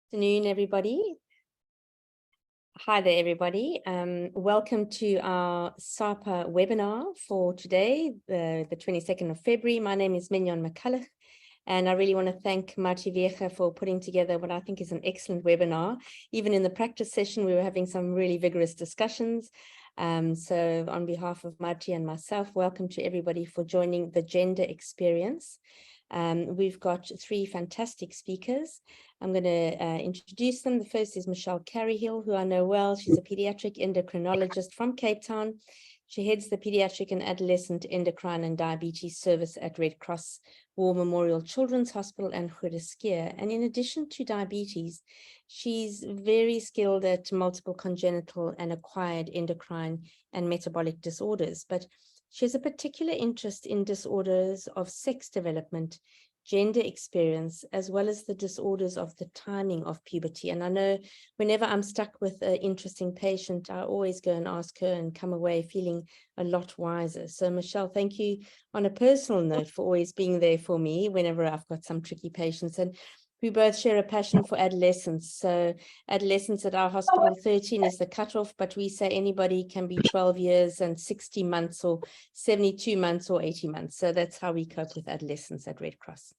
Afternoon, everybody. Hi there, everybody. Welcome to our SAPA webinar for today, the 22nd of February. My name is Mignon McCulloch, and I really want to thank Marti Vieja for putting together what I think is an excellent webinar. Even in the practice session, we were having some really vigorous discussions. So on behalf of Marti and myself, welcome to everybody for joining the Gender Experience. We've got three fantastic speakers. I'm going to introduce them. The first is Michelle Carrihill, who I know well. She's a pediatric endocrinologist from Cape Town. She heads the Pediatric and Adolescent Endocrine and Diabetes Service at Red Cross War Memorial Children's Hospital and Groote. And in addition to diabetes, she's very skilled at multiple congenital and acquired endocrine and metabolic disorders. But she has a particular interest in disorders of sex development, gender experience, as well as the disorders of the timing of puberty. And I know whenever I'm stuck with an interesting patient, I always go and ask her and come away feeling a lot wiser. So Michelle, thank you on a personal note for always being there for me whenever I've got some tricky patients. And we both share a passion for adolescents. So adolescents at our hospital, 13 is the cutoff, but we say anybody can be 12 years and 60 months or 72 months or 80 months. So that's how we cope with adolescents at Red Cross.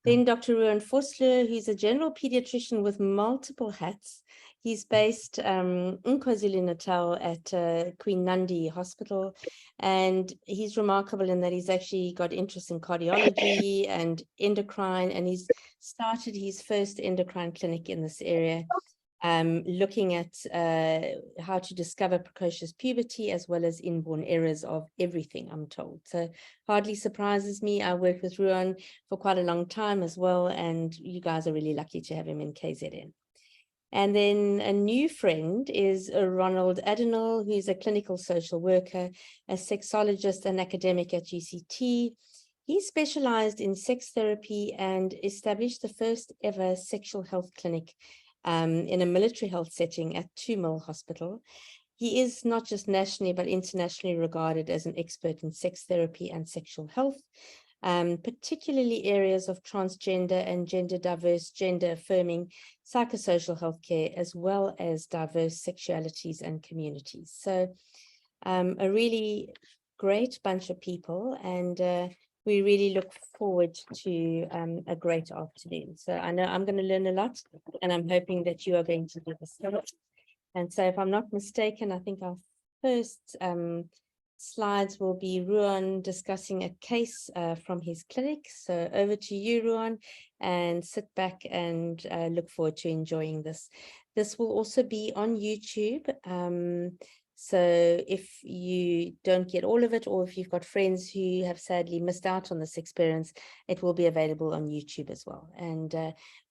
Then Dr. Ruan Vosloo, who's a general pediatrician with multiple hats. He's based in KwaZulu-Natal at Queen Nandi Hospital, and he's remarkable in that he's actually got interest in cardiology and endocrine, and he's started his first endocrine clinic in this area, looking at how to discover precocious puberty as well as inborn errors of everything, I'm told. So hardly surprises me. I worked with Ruan for quite a long time as well, and you guys are really lucky to have him in KZN. And then a new friend is Ronald Addinall, who's a clinical social worker, a sexologist and academic at UCT. He specialized in sex therapy and established the first ever sexual health clinic in a military health setting at 2 Mill Hospital. He is not just nationally, but internationally regarded as an expert in sex therapy and sexual health, particularly areas of transgender and gender diverse, gender affirming psychosocial healthcare, as well as diverse sexualities and communities. So a really great bunch of people, and we really look forward to a great afternoon. So I know I'm going to learn a lot, and I'm hoping that you are going to do the same. And so if I'm not mistaken, I think our first slides will be Ruan discussing a case from his clinic. So over to you, Ruan, and sit back and look forward to enjoying this. This will also be on YouTube. So if you don't get all of it, or if you've got friends who have sadly missed out on this experience, it will be available on YouTube as well. And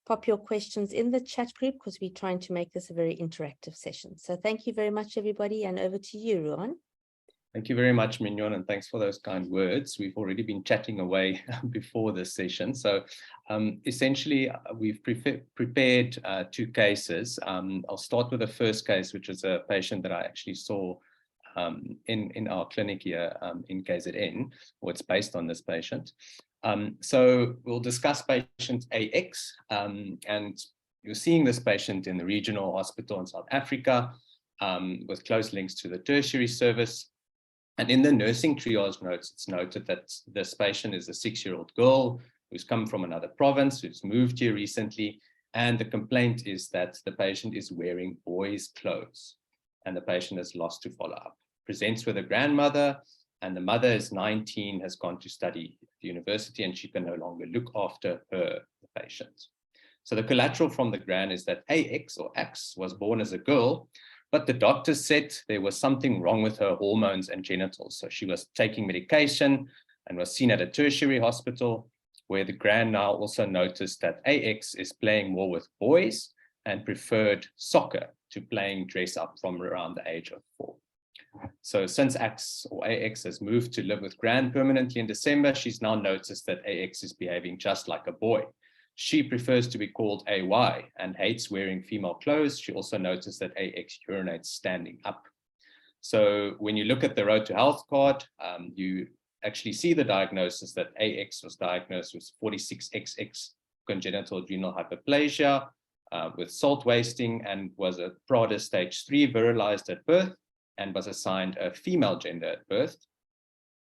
pop your questions in the chat group, because we're trying to make this a very interactive session. So thank you very much, everybody, and over to you, Ruan. Thank you very much, Mignon, and thanks for those kind words. We've already been chatting away before this session. So essentially, we've prepared two cases. I'll start with the first case, which is a patient that I actually saw in our clinic here in KZN, or it's based on this patient. So we'll discuss patient AX, and you're seeing this patient in the regional hospital in South Africa with close links to the tertiary service. And in the nursing triage notes, it's noted that this patient is a 6-year-old girl who's come from another province, who's moved here recently. And the complaint is that the patient is wearing boys' clothes, and the patient is lost to follow up. Presents with a grandmother, and the mother is 19, has gone to study at the university, and she can no longer look after her, the patient. So the collateral from the gran is that AX, or X, was born as a girl, but the doctor said there was something wrong with her hormones and genitals. So she was taking medication and was seen at a tertiary hospital, where the gran now also noticed that AX is playing more with boys and preferred soccer to playing dress up from around the age of 4. So since X, or AX, has moved to live with gran permanently in December, she's now noticed that AX is behaving just like a boy. She prefers to be called AY and hates wearing female clothes. She also noticed that AX urinates standing up. So when you look at the Road to Health card, you actually see the diagnosis that AX was diagnosed with 46XX congenital adrenal hyperplasia, with salt wasting and was a Prader stage 3, virilized at birth, and was assigned a female gender at birth,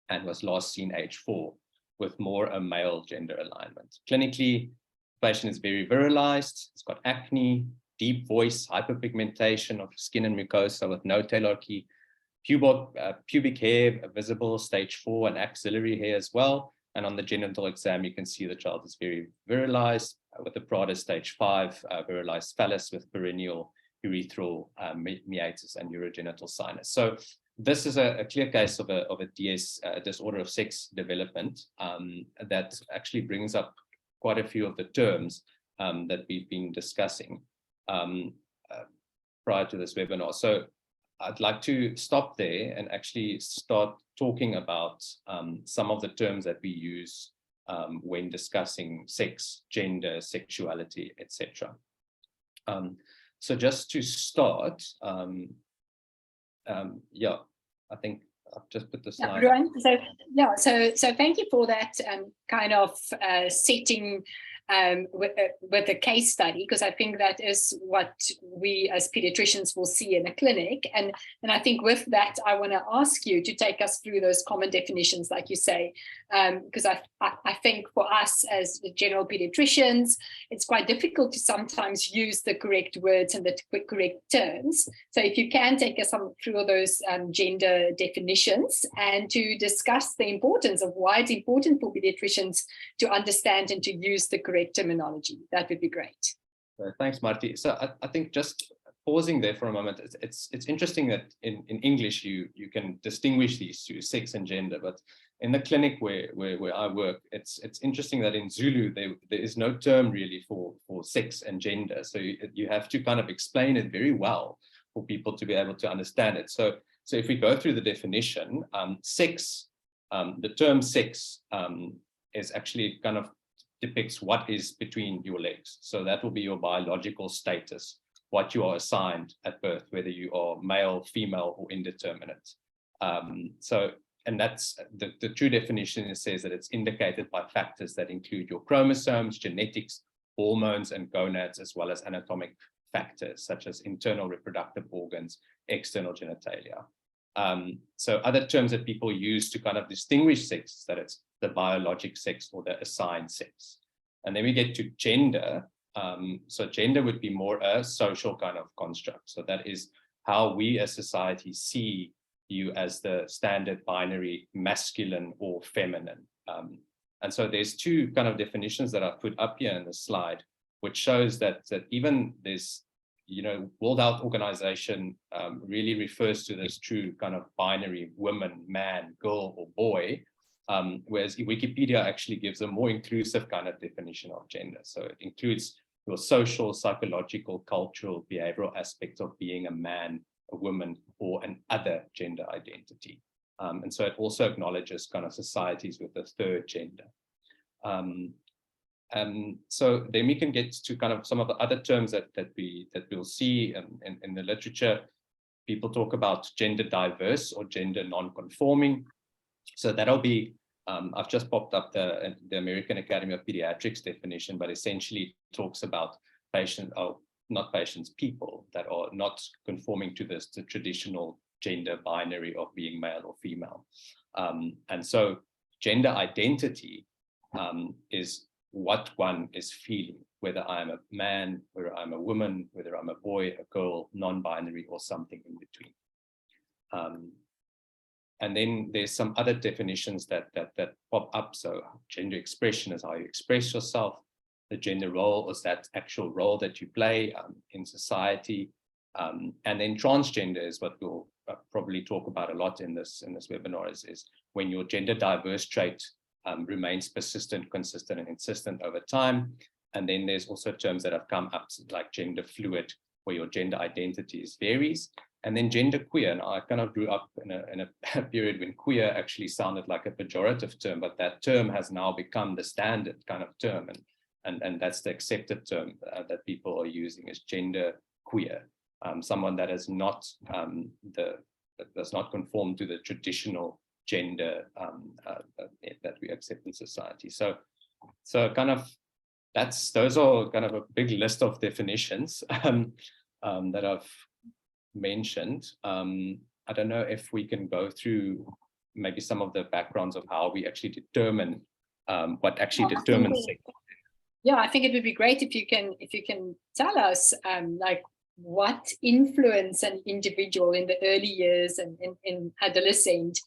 and was last seen age 4 with more a male gender alignment. Clinically, the patient is very virilized, it's got acne, deep voice, hyperpigmentation of skin and mucosa with no telarchy, pubic hair visible, stage 4, and axillary hair as well. And on the genital exam, you can see the child is very virilized with the Prader stage 5, virilized phallus with perineal urethral meatus and urogenital sinus. So this is a clear case of a DS, disorder of sex development, that actually brings up quite a few of the terms that we've been discussing prior to this webinar. So I'd like to stop there and actually start talking about some of the terms that we use when discussing sex, gender, sexuality, etc. So just to start, yeah, I think I've just put the slide. Ruan, so thank you for that kind of setting with a case study, because I think that is what we as pediatricians will see in a clinic. And I think with that, I want to ask you to take us through those common definitions, like you say, because I think for us as general pediatricians, it's quite difficult to sometimes use the correct words and the correct terms. So if you can take us through those gender definitions and to discuss the importance of why it's important for pediatricians to understand and to use the correct terminology, that would be great. Thanks, Marty. So I think just pausing there for a moment, it's interesting that in English you can distinguish these two, sex and gender, but in the clinic where I work, it's interesting that in Zulu there is no term really for sex and gender. So you have to kind of explain it very well for people to be able to understand it. So if we go through the definition, sex, the term sex is actually kind of depicts what is between your legs. So that will be your biological status, what you are assigned at birth, whether you are male, female, or indeterminate. And that's the true definition. It says that it's indicated by factors that include your chromosomes, genetics, hormones, and gonads, as well as anatomic factors such as internal reproductive organs, external genitalia. So other terms that people use to kind of distinguish sex is that it's the biologic sex or the assigned sex. And then we get to gender. So gender would be more a social kind of construct. So that is how we as society see you as the standard binary masculine or feminine. And so there's two kind of definitions that I've put up here in the slide, which shows that even this, World Health Organization really refers to this true kind of binary woman, man, girl, or boy, whereas Wikipedia actually gives a more inclusive kind of definition of gender. So it includes your social, psychological, cultural, behavioral aspects of being a man, a woman, or an other gender identity. And so it also acknowledges kind of societies with a third gender. So then we can get to kind of some of the other terms that we'll see in the literature. People talk about gender diverse or gender non-conforming. So that'll be, I've just popped up the American Academy of Pediatrics definition, but essentially talks about people that are not conforming to the traditional gender binary of being male or female. And so gender identity is what one is feeling, whether I'm a man, whether I'm a woman, whether I'm a boy, a girl, non-binary, or something in between. And then there's some other definitions that pop up. So gender expression is how you express yourself. The gender role is that actual role that you play in society. And then transgender is what we'll probably talk about a lot in this webinar, is when your gender diverse trait remains persistent, consistent, and insistent over time. And then there's also terms that have come up like gender fluid, where your gender identities varies. And then gender queer. And I kind of grew up in a period when queer actually sounded like a pejorative term, but that term has now become the standard kind of term. And that's the accepted term that people are using, is gender queer. Someone that is not that does not conform to the traditional gender that we accept in society. So kind of those are kind of a big list of definitions that I've mentioned. I don't know if we can go through maybe some of the backgrounds of how we actually determine what actually determines sex. Yeah, I think it would be great if you can tell us like what influence an individual in the early years and in adolescent,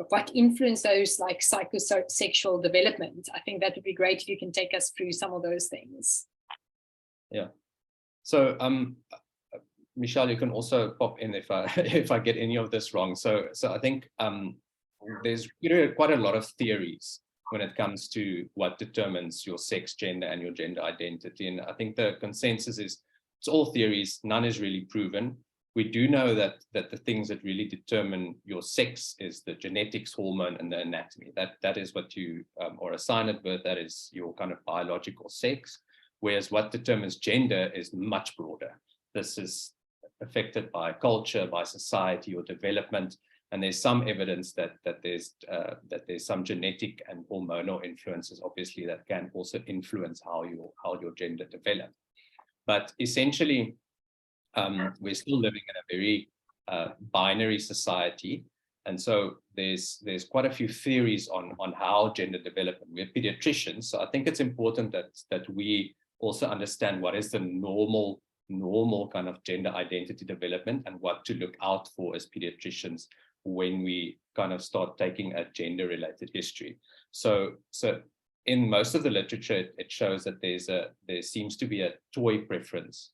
what influence those like psychosexual development. I think that would be great if you can take us through some of those things. Yeah. So Michelle, you can also pop in if I if I get any of this wrong. So I think there's quite a lot of theories when it comes to what determines your sex, gender, and your gender identity. And I think the consensus is it's all theories, none is really proven. We do know that the things that really determine your sex is the genetics, hormone, and the anatomy. That is what you are assigned at birth, that is your kind of biological sex. Whereas what determines gender is much broader. This is affected by culture, by society, or development. And there's some evidence that there's some genetic and hormonal influences, obviously, that can also influence how your gender develops. But essentially, we're still living in a very binary society, and so there's quite a few theories on how gender development. We're pediatricians, so I think it's important that we also understand what is the normal kind of gender identity development and what to look out for as pediatricians when we kind of start taking a gender-related history. So in most of the literature, it shows that there seems to be a toy preference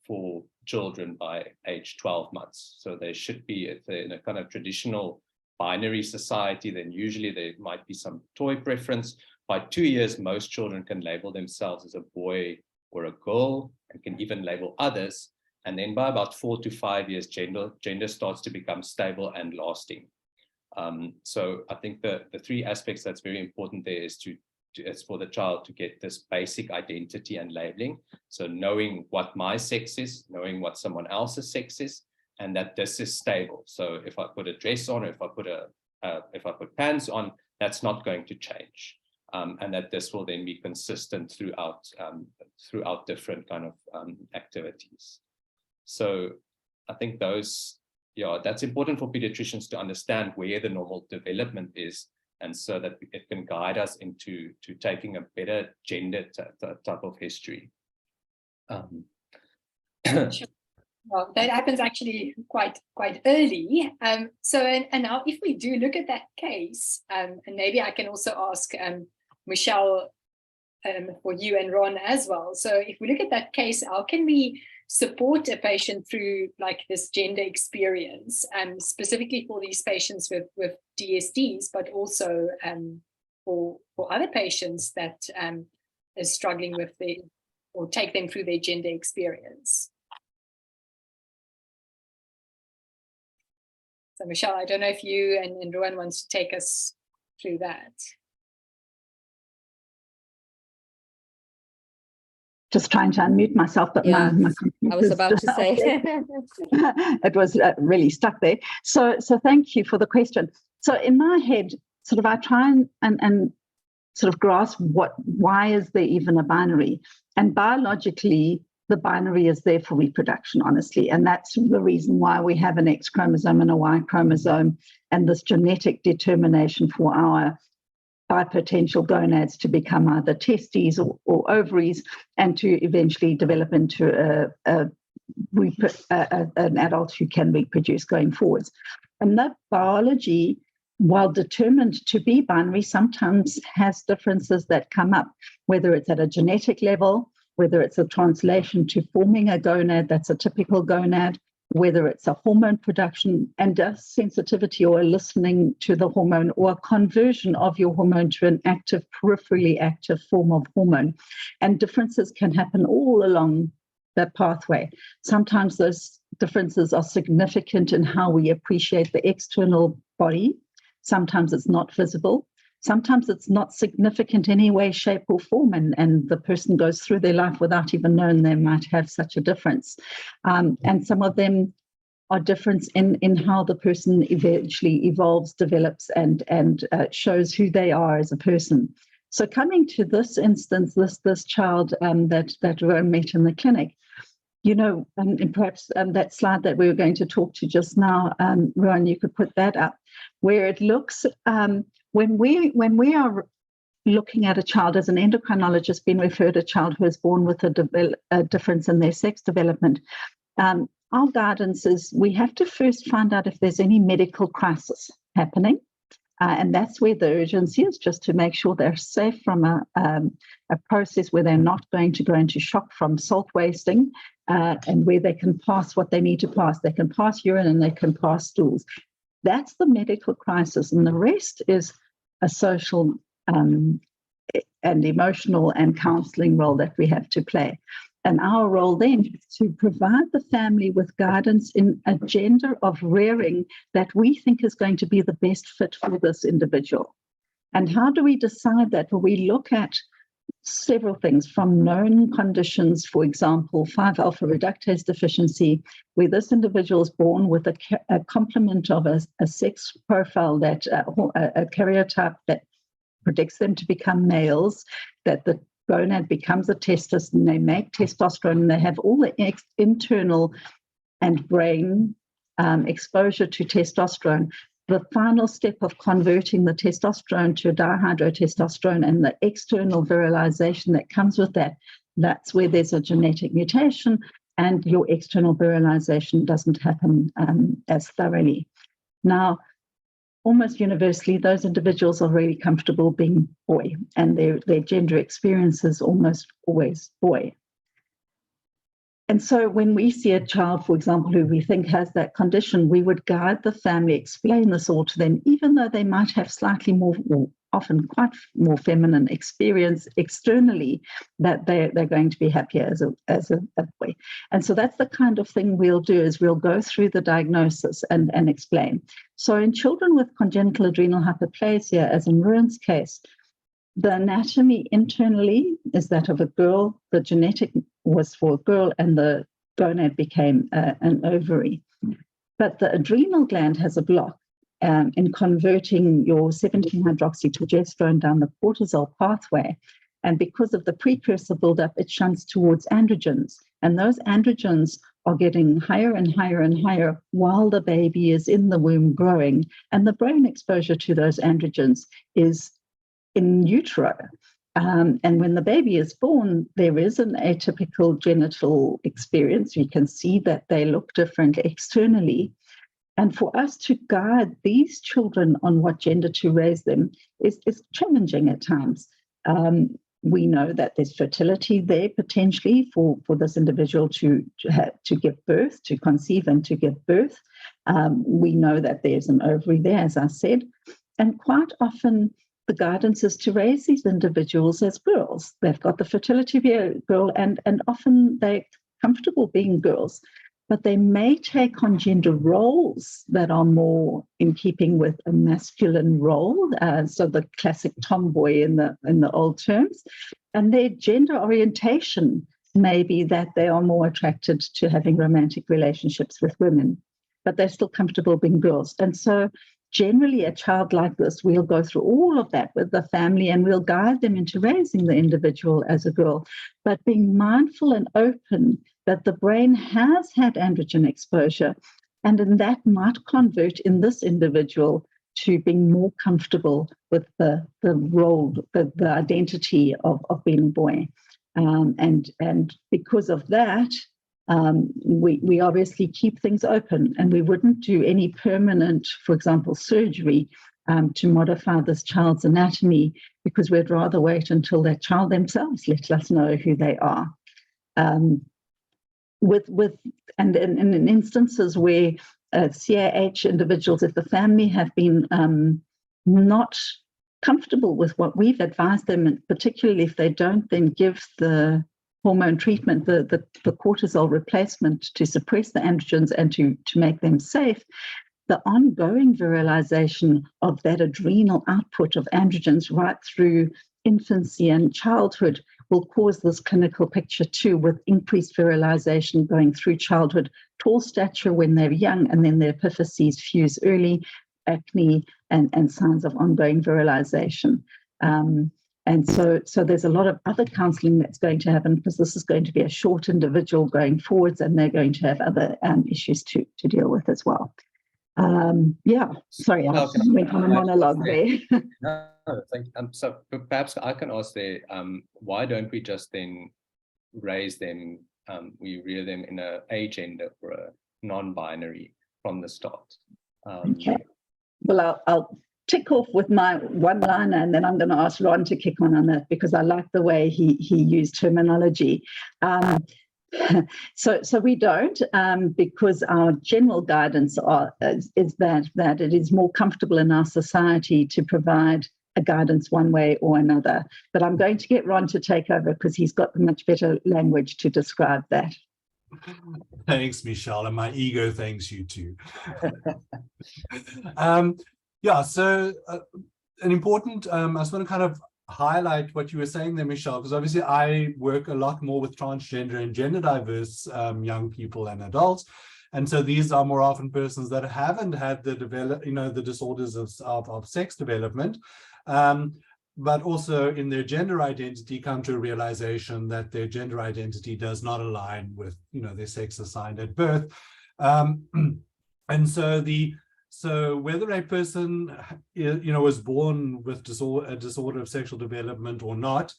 for children by age 12 months. So they should be, if they're in a kind of traditional binary society, then usually there might be some toy preference. By 2 years, most children can label themselves as a boy or a girl and can even label others. And then by about 4 to 5 years, gender starts to become stable and lasting. So I think the three aspects that's very important there is it's for the child to get this basic identity and labeling. So knowing what my sex is, knowing what someone else's sex is, and that this is stable. So if I put a dress on, or if I put pants on, that's not going to change. And that this will then be consistent throughout different kind of activities. So I think that's important for pediatricians to understand where the normal development is, and so that it can guide us into taking a better gender type of history. Sure. Well, that happens actually quite early. So and now if we do look at that case, and maybe I can also ask Michelle for you and Ron as well. So if we look at that case, how can we support a patient through like this gender experience, specifically for these patients with DSDs, but also for other patients that are struggling with or take them through their gender experience? So Michelle, I don't know if you and Ruan wants to take us through that. Just trying to unmute myself, but Yeah, my I was about to say. it was really stuck there. So thank you for the question. So in my head, sort of I try and sort of grasp why is there even a binary? And biologically, the binary is there for reproduction, honestly. And that's the reason why we have an X chromosome and a Y chromosome, and this genetic determination for our bipotential gonads to become either testes or ovaries, and to eventually develop into an adult who can reproduce going forwards. And that biology, while determined to be binary, sometimes has differences that come up, whether it's at a genetic level, whether it's a translation to forming a gonad that's a typical gonad, whether it's a hormone production and a sensitivity or a listening to the hormone, or a conversion of your hormone to an active, peripherally active form of hormone. And differences can happen all along that pathway. Sometimes those differences are significant in how we appreciate the external body. Sometimes it's not visible. Sometimes it's not significant in any way, shape, or form, and the person goes through their life without even knowing they might have such a difference. And some of them are different in how the person eventually evolves, develops, and shows who they are as a person. So coming to this instance, this child that Ruan met in the clinic, and perhaps that slide that we were going to talk to just now, Ruan, you could put that up, where it looks, when we are looking at a child as an endocrinologist being referred a child who is born with a difference in their sex development, our guidance is we have to first find out if there's any medical crisis happening. And that's where the urgency is, just to make sure they're safe from a process where they're not going to go into shock from salt wasting, and where they can pass what they need to pass. They can pass urine and they can pass stools. That's the medical crisis. And the rest is a social and emotional and counseling role that we have to play. And our role then is to provide the family with guidance in a gender of rearing that we think is going to be the best fit for this individual. And how do we decide that? Well, we look at several things, from known conditions, for example, 5-alpha reductase deficiency, where this individual is born with a complement of a sex profile, that a karyotype that predicts them to become males, that the gonad becomes a testis, and they make testosterone, and they have all the internal and brain exposure to testosterone. The final step of converting the testosterone to dihydrotestosterone and the external virilization that comes with that, that's where there's a genetic mutation and your external virilization doesn't happen as thoroughly. Now, almost universally, those individuals are really comfortable being boy, and their gender experience is almost always boy. And so when we see a child, for example, who we think has that condition, we would guide the family, explain this all to them, even though they might have slightly more, or often quite more feminine experience externally, that they're going to be happier as a boy. And so that's the kind of thing we'll do, is we'll go through the diagnosis and explain. So in children with congenital adrenal hyperplasia, as in Ruan's case, the anatomy internally is that of a girl. The genetic was for a girl, and the gonad became an ovary. But the adrenal gland has a block in converting your 17-hydroxyprogesterone down the cortisol pathway. And because of the precursor buildup, it shunts towards androgens. And those androgens are getting higher and higher and higher while the baby is in the womb growing. And the brain exposure to those androgens is in utero. And when the baby is born, there is an atypical genital experience. You can see that they look different externally. And for us to guide these children on what gender to raise them is challenging at times. We know that there's fertility there potentially for this individual to give birth, to conceive and to give birth. We know that there's an ovary there, as I said. And quite often, the guidance is to raise these individuals as girls. They've got the fertility of a girl, and often they're comfortable being girls, but they may take on gender roles that are more in keeping with a masculine role, so the classic tomboy in the old terms, and their gender orientation may be that they are more attracted to having romantic relationships with women, but they're still comfortable being girls. And so generally, a child like this, we'll go through all of that with the family, and we'll guide them into raising the individual as a girl, but being mindful and open that the brain has had androgen exposure, and then that might convert in this individual to being more comfortable with the role, the identity of being a boy. And because of that, we obviously keep things open, and we wouldn't do any permanent, for example, surgery to modify this child's anatomy, because we'd rather wait until that child themselves let us know who they are. And in instances where CAH individuals, if the family have been not comfortable with what we've advised them, and particularly if they don't then give the hormone treatment, the cortisol replacement to suppress the androgens and to make them safe, the ongoing virilization of that adrenal output of androgens right through infancy and childhood will cause this clinical picture too, with increased virilization going through childhood, tall stature when they're young, and then their epiphyses fuse early, acne, and signs of ongoing virilization. And so there's a lot of other counselling that's going to happen, because this is going to be a short individual going forwards, and they're going to have other issues to deal with as well. Yeah, sorry, I went on a monologue there. No, thank you. So perhaps I can ask there, why don't we just then raise them, we rear them in a agender or a non-binary from the start? Okay. Well, I'll tick off with my one-liner, and then I'm going to ask Ron to kick on that, because I like the way he used terminology. So we don't, because our general guidance is that it is more comfortable in our society to provide a guidance one way or another. But I'm going to get Ron to take over, because he's got much better language to describe that. Thanks, Michelle, and my ego thanks you too. Yeah, so an important, I just want to kind of highlight what you were saying there, Michelle, because obviously I work a lot more with transgender and gender diverse young people and adults. And so these are more often persons that haven't had the the disorders of sex development, but also in their gender identity come to a realization that their gender identity does not align with their sex assigned at birth. And so whether a person was born with a disorder of sexual development or not,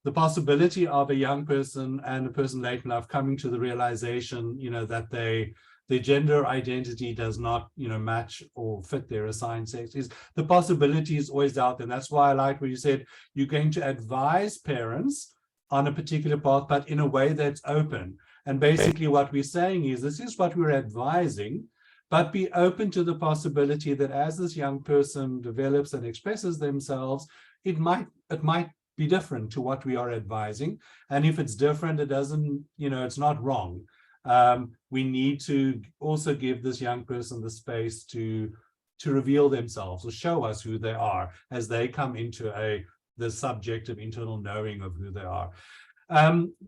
the possibility of a young person and a person late enough coming to the realization that their gender identity does not match or fit their assigned sex, is the possibility is always out there. And that's why I like what you said, you're going to advise parents on a particular path, but in a way that's open. And basically what we're saying is, this is what we're advising, but be open to the possibility that as this young person develops and expresses themselves, it might be different to what we are advising. And if it's different, it doesn't, it's not wrong. We need to also give this young person the space to reveal themselves or show us who they are as they come into the subjective internal knowing of who they are.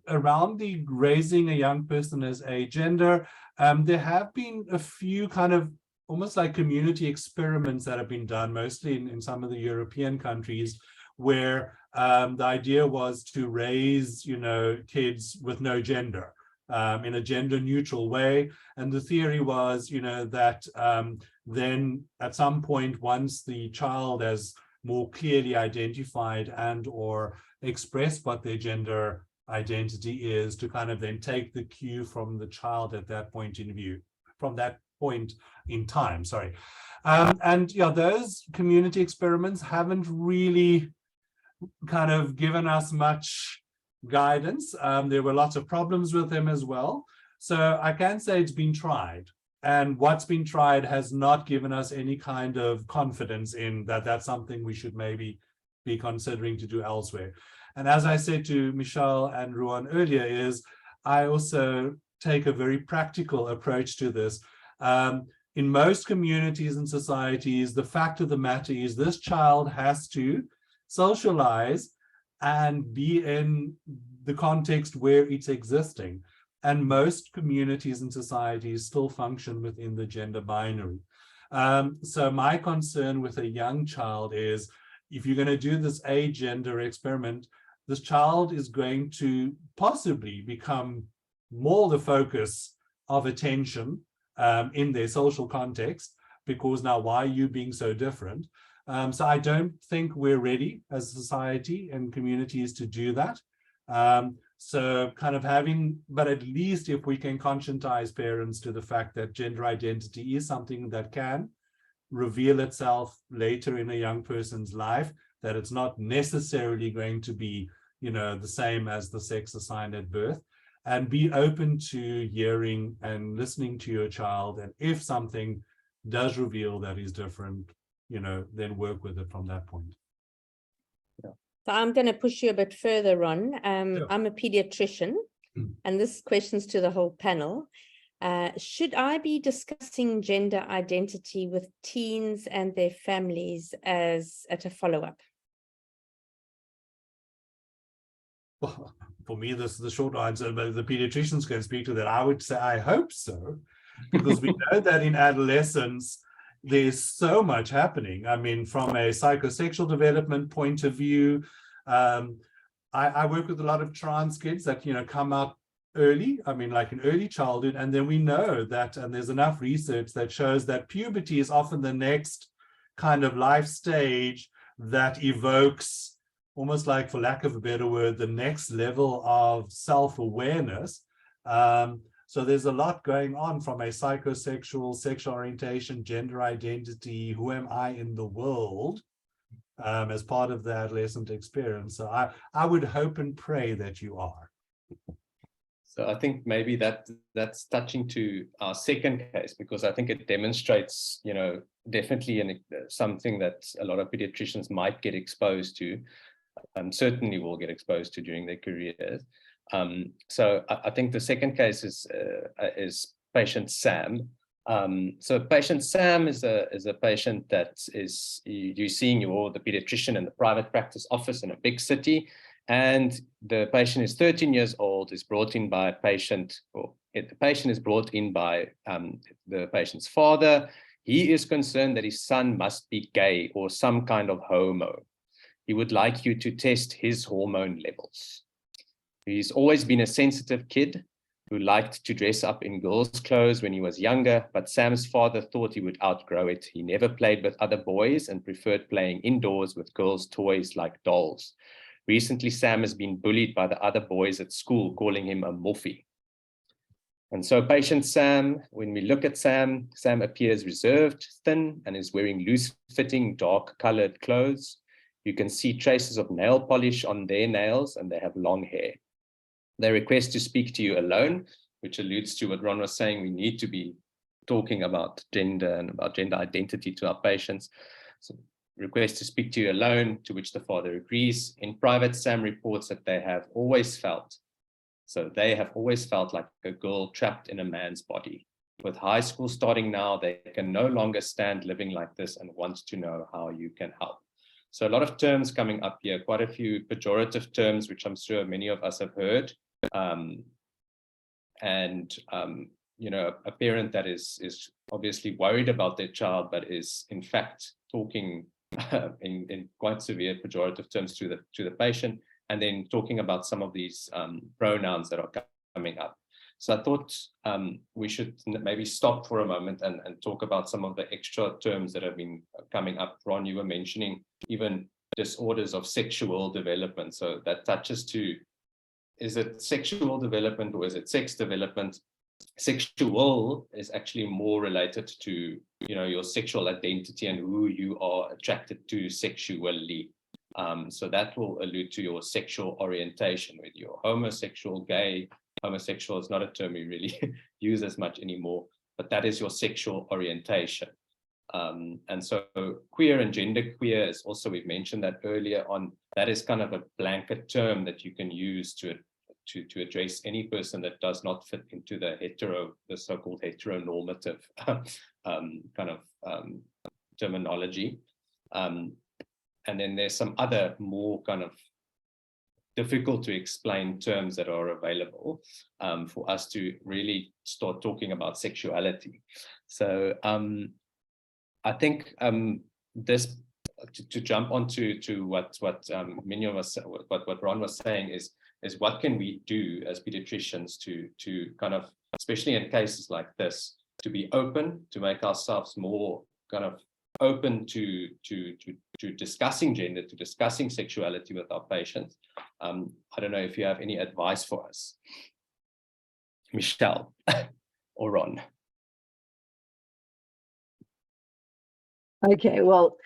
Around the raising a young person as a gender, there have been a few kind of almost like community experiments that have been done, mostly in some of the European countries, where the idea was to raise, kids with no gender in a gender neutral way. And the theory was, that then at some point, once the child has more clearly identified and or expressed what their gender identity is, to kind of then take the cue from the child at that point in time, sorry. And yeah, those community experiments haven't really kind of given us much guidance. There were lots of problems with them as well. So I can say it's been tried, and what's been tried has not given us any kind of confidence in that that's something we should maybe be considering to do elsewhere. And as I said to Michelle and Ruan earlier, is I also take a very practical approach to this. In most communities and societies, the fact of the matter is this child has to socialize and be in the context where it's existing. And most communities and societies still function within the gender binary. So my concern with a young child is, if you're going to do this agender experiment, this child is going to possibly become more the focus of attention in their social context, because now why are you being so different? So I don't think we're ready as a society and communities to do that. So kind of but at least if we can conscientize parents to the fact that gender identity is something that can reveal itself later in a young person's life, that it's not necessarily going to be, the same as the sex assigned at birth, and be open to hearing and listening to your child. And if something does reveal that is different, then work with it from that point. So I'm going to push you a bit further, Ron. Sure. I'm a pediatrician, and this question's to the whole panel. Should I be discussing gender identity with teens and their families at a follow-up? Well, for me, this is the short answer, but the pediatricians can speak to that. I would say I hope so, because we know that in adolescence, there's so much happening. I mean, from a psychosexual development point of view, I work with a lot of trans kids that, come out early, like in early childhood, and then we know that, and there's enough research that shows that puberty is often the next kind of life stage that evokes, almost like, for lack of a better word, the next level of self-awareness. So there's a lot going on from a psychosexual, sexual orientation, gender identity, who am I in the world, as part of the adolescent experience. So I would hope and pray that you are. So I think maybe that's touching to our second case, because I think it demonstrates, definitely something that a lot of pediatricians might get exposed to, certainly will get exposed to during their careers. So I think the second case is patient Sam. So patient Sam is a patient that is you're seeing the pediatrician in the private practice office in a big city. And the patient is 13 years old, is brought in by a patient, or the patient is brought in by the patient's father. He is concerned that his son must be gay or some kind of homo. He would like you to test his hormone levels. He's always been a sensitive kid who liked to dress up in girls' clothes when he was younger, but Sam's father thought he would outgrow it. He never played with other boys and preferred playing indoors with girls' toys like dolls. Recently, Sam has been bullied by the other boys at school, calling him a morphy. And so patient Sam, when we look at Sam appears reserved, thin, and is wearing loose-fitting, dark-colored clothes. You can see traces of nail polish on their nails, and they have long hair. They request to speak to you alone, which alludes to what Ron was saying. We need to be talking about gender and about gender identity to our patients. So request to speak to you alone, to which the father agrees. In private, Sam reports that they have always felt like a girl trapped in a man's body. With high school starting now, they can no longer stand living like this and want to know how you can help. So a lot of terms coming up here, quite a few pejorative terms, which I'm sure many of us have heard. A parent that is obviously worried about their child, but is in fact talking in quite severe pejorative terms to the patient, and then talking about some of these pronouns that are coming up. So I thought we should maybe stop for a moment and talk about some of the extra terms that have been coming up. Ron, you were mentioning even disorders of sexual development. So that touches to, is it sexual development or is it sex development? Sexual is actually more related to, your sexual identity and who you are attracted to sexually. So that will allude to your sexual orientation, whether you're homosexual, gay. Homosexual is not a term we really use as much anymore, but that is your sexual orientation. And so queer and genderqueer is also, we've mentioned that earlier on, that is kind of a blanket term that you can use to address any person that does not fit into the so-called heteronormative terminology. And then there's some other more kind of difficult to explain terms that are available for us to really start talking about sexuality. So I think this, to jump onto what Mignon was, what Ron was saying is what can we do as pediatricians to kind of, especially in cases like this, to be open, to make ourselves more kind of open to discussing gender, to discussing sexuality with our patients. I don't know if you have any advice for us, Michelle or Ron. Okay, well,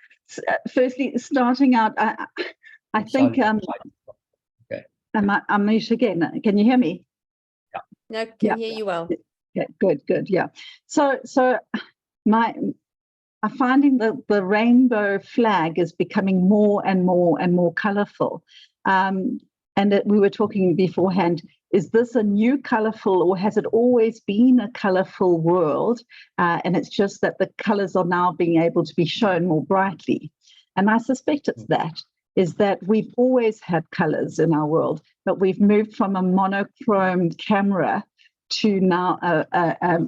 firstly, starting out, I think, okay. I'm mute again. Can you hear me? Yeah. No, can hear you well. Okay, good, yeah. So I'm finding the rainbow flag is becoming more and more colorful. We were talking beforehand, is this a new colorful, or has it always been a colorful world? And it's just that the colors are now being able to be shown more brightly. And I suspect it's that we've always had colors in our world, but we've moved from a monochrome camera to now a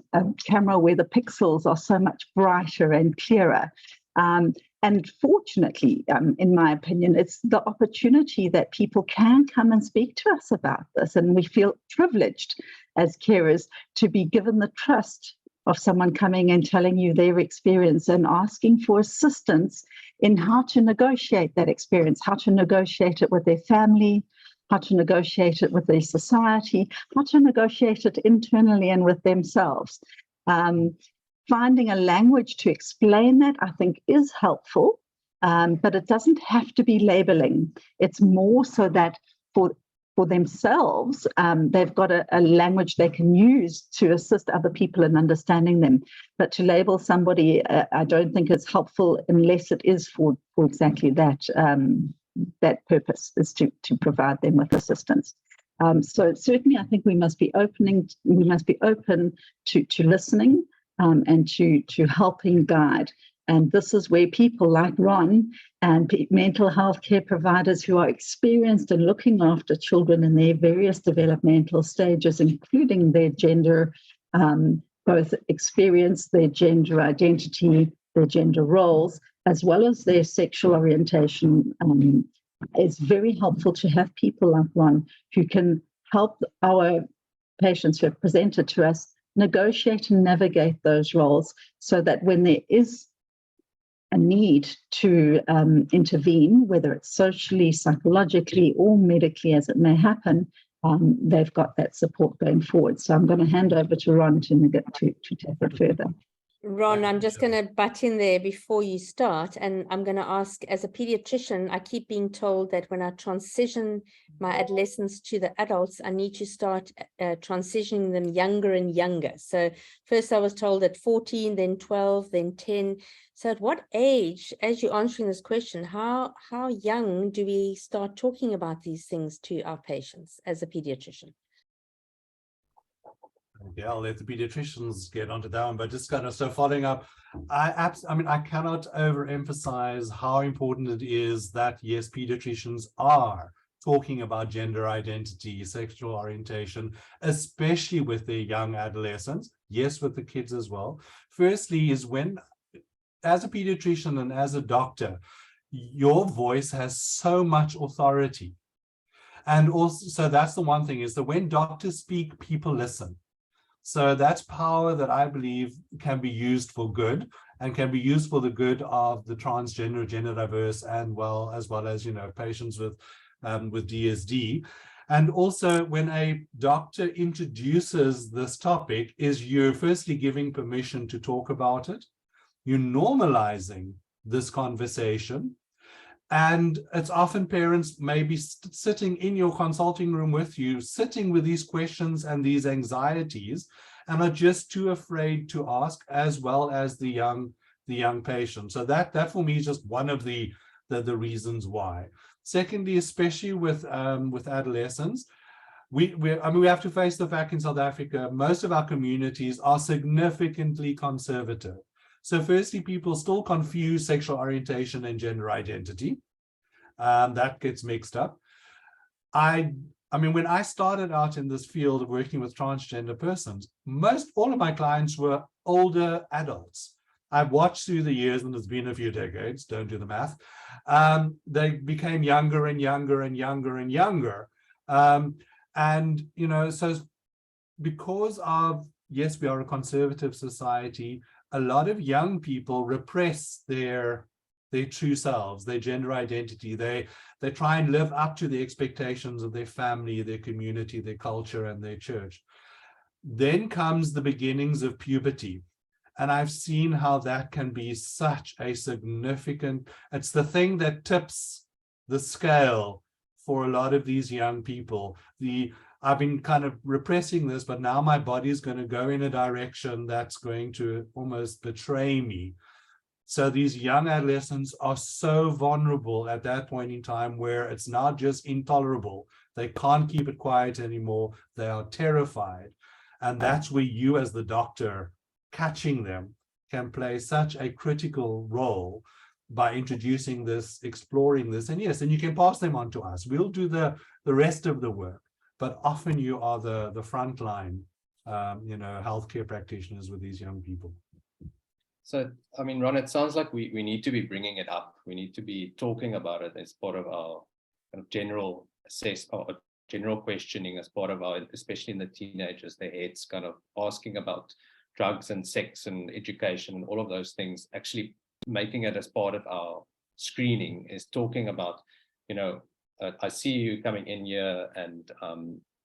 camera where the pixels are so much brighter and clearer. And And fortunately, in my opinion, it's the opportunity that people can come and speak to us about this. And we feel privileged as carers to be given the trust of someone coming and telling you their experience and asking for assistance in how to negotiate that experience, how to negotiate it with their family, how to negotiate it with their society, how to negotiate it internally and with themselves. Finding a language to explain that, I think, is helpful, but it doesn't have to be labeling. It's more so that for themselves, they've got a language they can use to assist other people in understanding them. But to label somebody, I don't think is helpful unless it is for exactly that purpose, is to provide them with assistance. So certainly, I think we must be open to listening. And to helping guide. And this is where people like Ruan and mental health care providers who are experienced in looking after children in their various developmental stages, including their gender, both experience, their gender identity, their gender roles, as well as their sexual orientation. It's very helpful to have people like Ruan who can help our patients who have presented to us negotiate and navigate those roles, so that when there is a need to intervene, whether it's socially, psychologically, or medically, as it may happen, they've got that support going forward. So I'm going to hand over to Ruan to take it further. Ron, I'm just going to butt in there before you start, and I'm going to ask, as a pediatrician, I keep being told that when I transition my adolescents to the adults, I need to start transitioning them younger and younger. So first I was told at 14, then 12, then 10. So at what age, as you're answering this question, how young do we start talking about these things to our patients as a pediatrician? Yeah, I'll let the pediatricians get onto that one, but just kind of so following up, I cannot overemphasize how important it is that, yes, pediatricians are talking about gender identity, sexual orientation, especially with their young adolescents, yes, with the kids as well. Firstly is when, as a pediatrician and as a doctor, your voice has so much authority. And also, so that's the one thing, is that when doctors speak, people listen. So that's power that I believe can be used for good, and can be used for the good of the transgender, gender diverse, and as well as patients with DSD. And also, when a doctor introduces this topic, is you're firstly giving permission to talk about it, you're normalizing this conversation. And it's often parents maybe sitting in your consulting room with you, sitting with these questions and these anxieties, and are just too afraid to ask, as well as the young patient. So that for me is just one of the reasons why. Secondly, especially with adolescents, we have to face the fact in South Africa, most of our communities are significantly conservative. So firstly, people still confuse sexual orientation and gender identity. That gets mixed up. I mean, when I started out in this field of working with transgender persons, all of my clients were older adults. I've watched through the years, and it's been a few decades, don't do the math. They became younger and younger and younger and younger. So because of, yes, we are a conservative society, a lot of young people repress their true selves, their gender identity. They try and live up to the expectations of their family, their community, their culture, and their church. Then comes the beginnings of puberty. And I've seen how that can be such a significant, it's the thing that tips the scale for a lot of these young people. I've been kind of repressing this, but now my body's going to go in a direction that's going to almost betray me. So these young adolescents are so vulnerable at that point in time, where it's not just intolerable. They can't keep it quiet anymore. They are terrified. And that's where you, as the doctor, catching them, can play such a critical role by introducing this, exploring this. And yes, and you can pass them on to us. We'll do the rest of the work. But often you are the frontline, healthcare practitioners with these young people. So, I mean, Ron, it sounds like we need to be bringing it up. We need to be talking about it as part of our kind of general general questioning, as part of our, especially in the teenagers, their heads kind of asking about drugs and sex and education and all of those things. Actually making it as part of our screening is talking about, you know, I see you coming in here and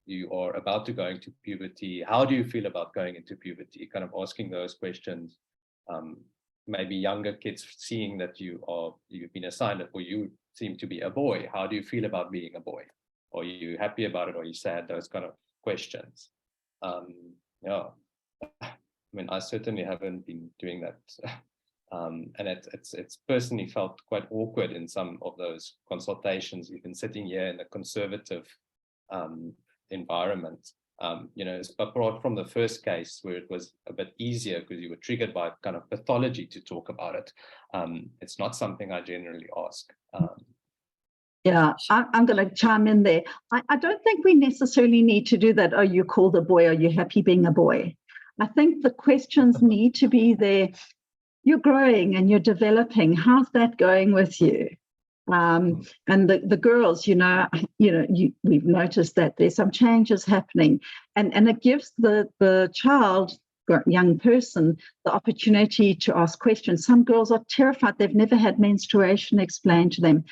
you are about to go into puberty. How do you feel about going into puberty? Kind of asking those questions. Maybe younger kids seeing that you've been assigned, or you seem to be a boy. How do you feel about being a boy? Are you happy about it? Or are you sad? Those kind of questions. Yeah, I mean, I certainly haven't been doing that. And it's personally felt quite awkward in some of those consultations, even sitting here in a conservative environment. You know, apart from the first case where it was a bit easier because you were triggered by kind of pathology to talk about it. It's not something I generally ask. Yeah, I'm going to chime in there. I don't think we necessarily need to do that. Are you called a boy? Are you happy being a boy? I think the questions need to be there. You're growing and you're developing. How's that going with you? And the girls, we've noticed that there's some changes happening, and it gives the child, young person, the opportunity to ask questions. Some girls are terrified; they've never had menstruation explained to them.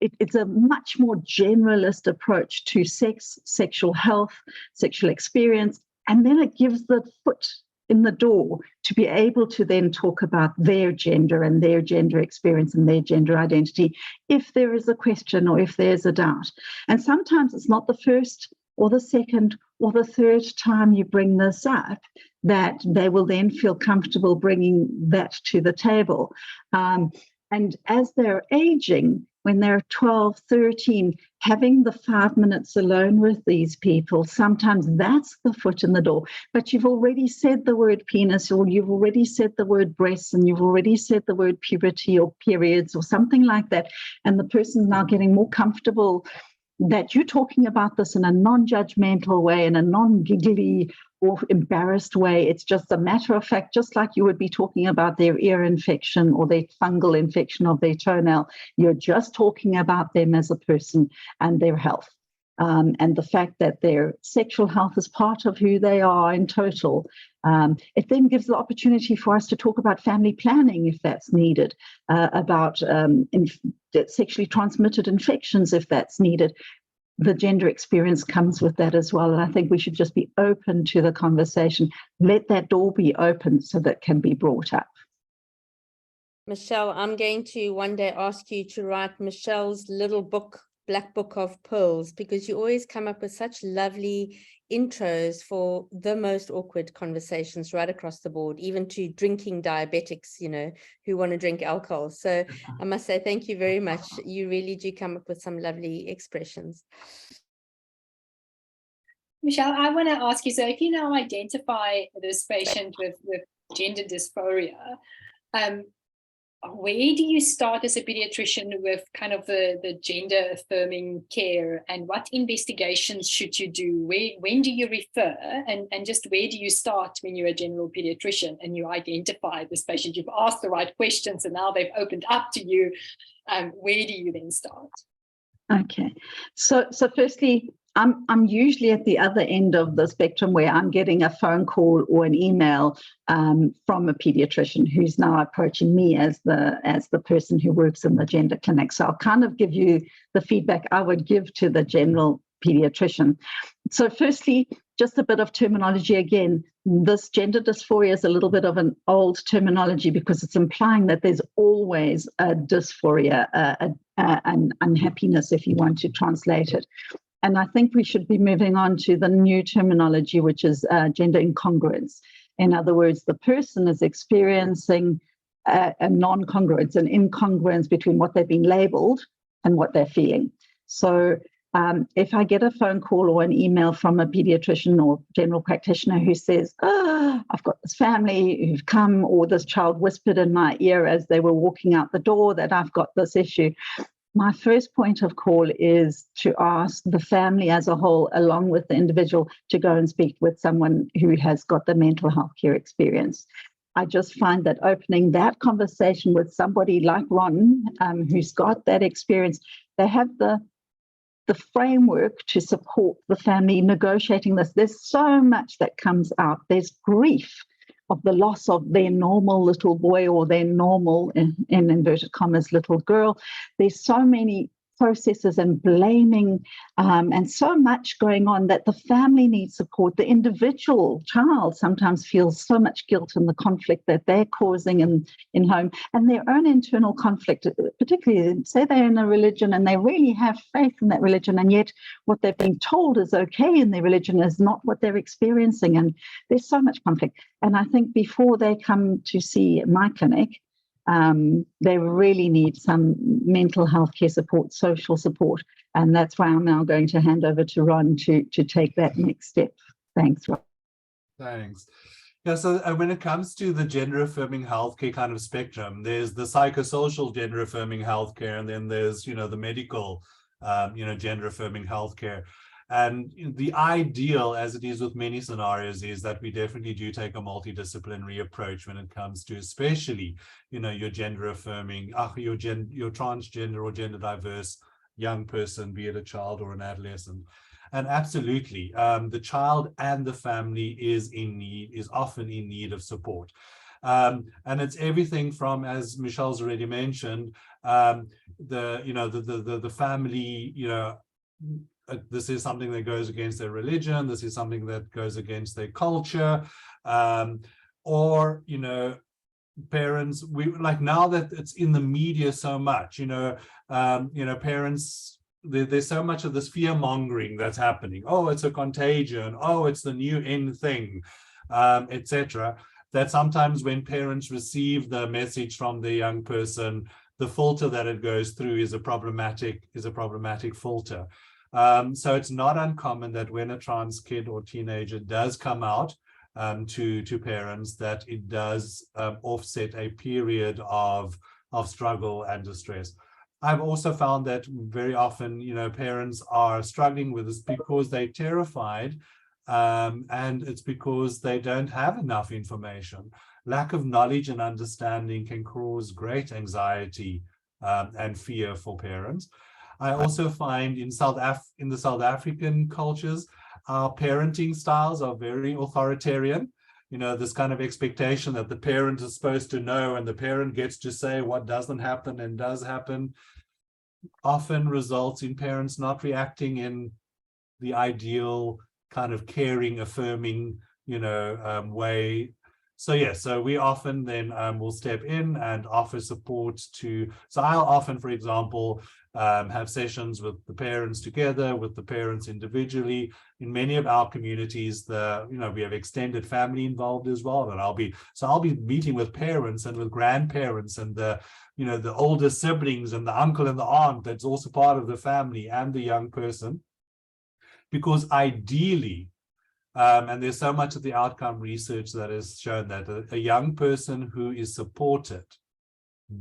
It's a much more generalist approach to sex, sexual health, sexual experience, and then it gives the foot in the door to be able to then talk about their gender and their gender experience and their gender identity if there is a question or if there's a doubt. And sometimes it's not the first or the second or the third time you bring this up that they will then feel comfortable bringing that to the table. And as they're aging, when they're 12, 13, having the 5 minutes alone with these people, sometimes that's the foot in the door. But you've already said the word penis, or you've already said the word breasts, and you've already said the word puberty or periods or something like that. And the person's now getting more comfortable that you're talking about this in a non-judgmental way, in a non-giggly or embarrassed way. It's just a matter of fact, just like you would be talking about their ear infection or their fungal infection of their toenail. You're just talking about them as a person and their health. And the fact that their sexual health is part of who they are in total. It then gives the opportunity for us to talk about family planning if that's needed, about sexually transmitted infections if that's needed. The gender experience comes with that as well. And I think we should just be open to the conversation. Let that door be open so that can be brought up. Michelle, I'm going to one day ask you to write Michelle's little book, Black Book of Pearls, because you always come up with such lovely intros for the most awkward conversations right across the board, even to drinking diabetics, who want to drink alcohol. So I must say thank you very much. You really do come up with some lovely expressions. Michelle, I want to ask you, so if you now identify this patient with gender dysphoria, where do you start as a pediatrician with kind of the gender affirming care, and what investigations should you do? When do you refer, and just where do you start when you're a general pediatrician and you identify this patient? You've asked the right questions and now they've opened up to you. Where do you then start? Okay, so firstly, I'm usually at the other end of the spectrum where I'm getting a phone call or an email from a pediatrician who's now approaching me as the person who works in the gender clinic. So I'll kind of give you the feedback I would give to the general pediatrician. So firstly, just a bit of terminology again. This gender dysphoria is a little bit of an old terminology because it's implying that there's always a dysphoria, an unhappiness, if you want to translate it. And I think we should be moving on to the new terminology, which is gender incongruence. In other words, the person is experiencing a non-congruence, an incongruence between what they've been labeled and what they're feeling. So if I get a phone call or an email from a pediatrician or general practitioner who says, I've got this family who've come, or this child whispered in my ear as they were walking out the door that I've got this issue, my first point of call is to ask the family as a whole, along with the individual, to go and speak with someone who has got the mental health care experience. I just find that opening that conversation with somebody like Ron, who's got that experience, they have the framework to support the family negotiating this. There's so much that comes out. There's grief of the loss of their normal little boy or their normal, in inverted commas, little girl. There's so many processes and blaming and so much going on that the family needs support. The individual child sometimes feels so much guilt in the conflict that they're causing in home, and their own internal conflict, particularly say they're in a religion and they really have faith in that religion, and yet what they're being told is okay in their religion is not what they're experiencing, and there's so much conflict. And I think before they come to see my clinic, they really need some mental health care support, social support. And that's why I'm now going to hand over to Ron to take that next step. Thanks, Ron. Thanks. Yeah, so when it comes to the gender-affirming healthcare kind of spectrum, there's the psychosocial gender-affirming healthcare, and then there's, the medical, gender-affirming healthcare. And the ideal, as it is with many scenarios, is that we definitely do take a multidisciplinary approach when it comes to, especially, your gender affirming, your transgender or gender diverse young person, be it a child or an adolescent. And absolutely, the child and the family is often in need of support. And it's everything from, as Michelle's already mentioned, the family, this is something that goes against their religion, this is something that goes against their culture, or parents, now that it's in the media so much, parents, there's so much of this fear mongering that's happening. Oh, it's a contagion, oh, it's the new in thing, etc. That sometimes when parents receive the message from the young person, the filter that it goes through is a problematic filter. So it's not uncommon that when a trans kid or teenager does come out to parents, that it does offset a period of struggle and distress. I've also found that very often, parents are struggling with this because they're terrified, and it's because they don't have enough information. Lack of knowledge and understanding can cause great anxiety and fear for parents. I also find in the South African cultures, our parenting styles are very authoritarian. This kind of expectation that the parent is supposed to know and the parent gets to say what doesn't happen and does happen often results in parents not reacting in the ideal kind of caring, affirming, way. So we often then will step in and offer support so I'll often, for example, have sessions with the parents together, with the parents individually. In many of our communities, we have extended family involved as well, and I'll be meeting with parents and with grandparents and the older siblings and the uncle and the aunt that's also part of the family and the young person, because ideally, and there's so much of the outcome research that has shown that a young person who is supported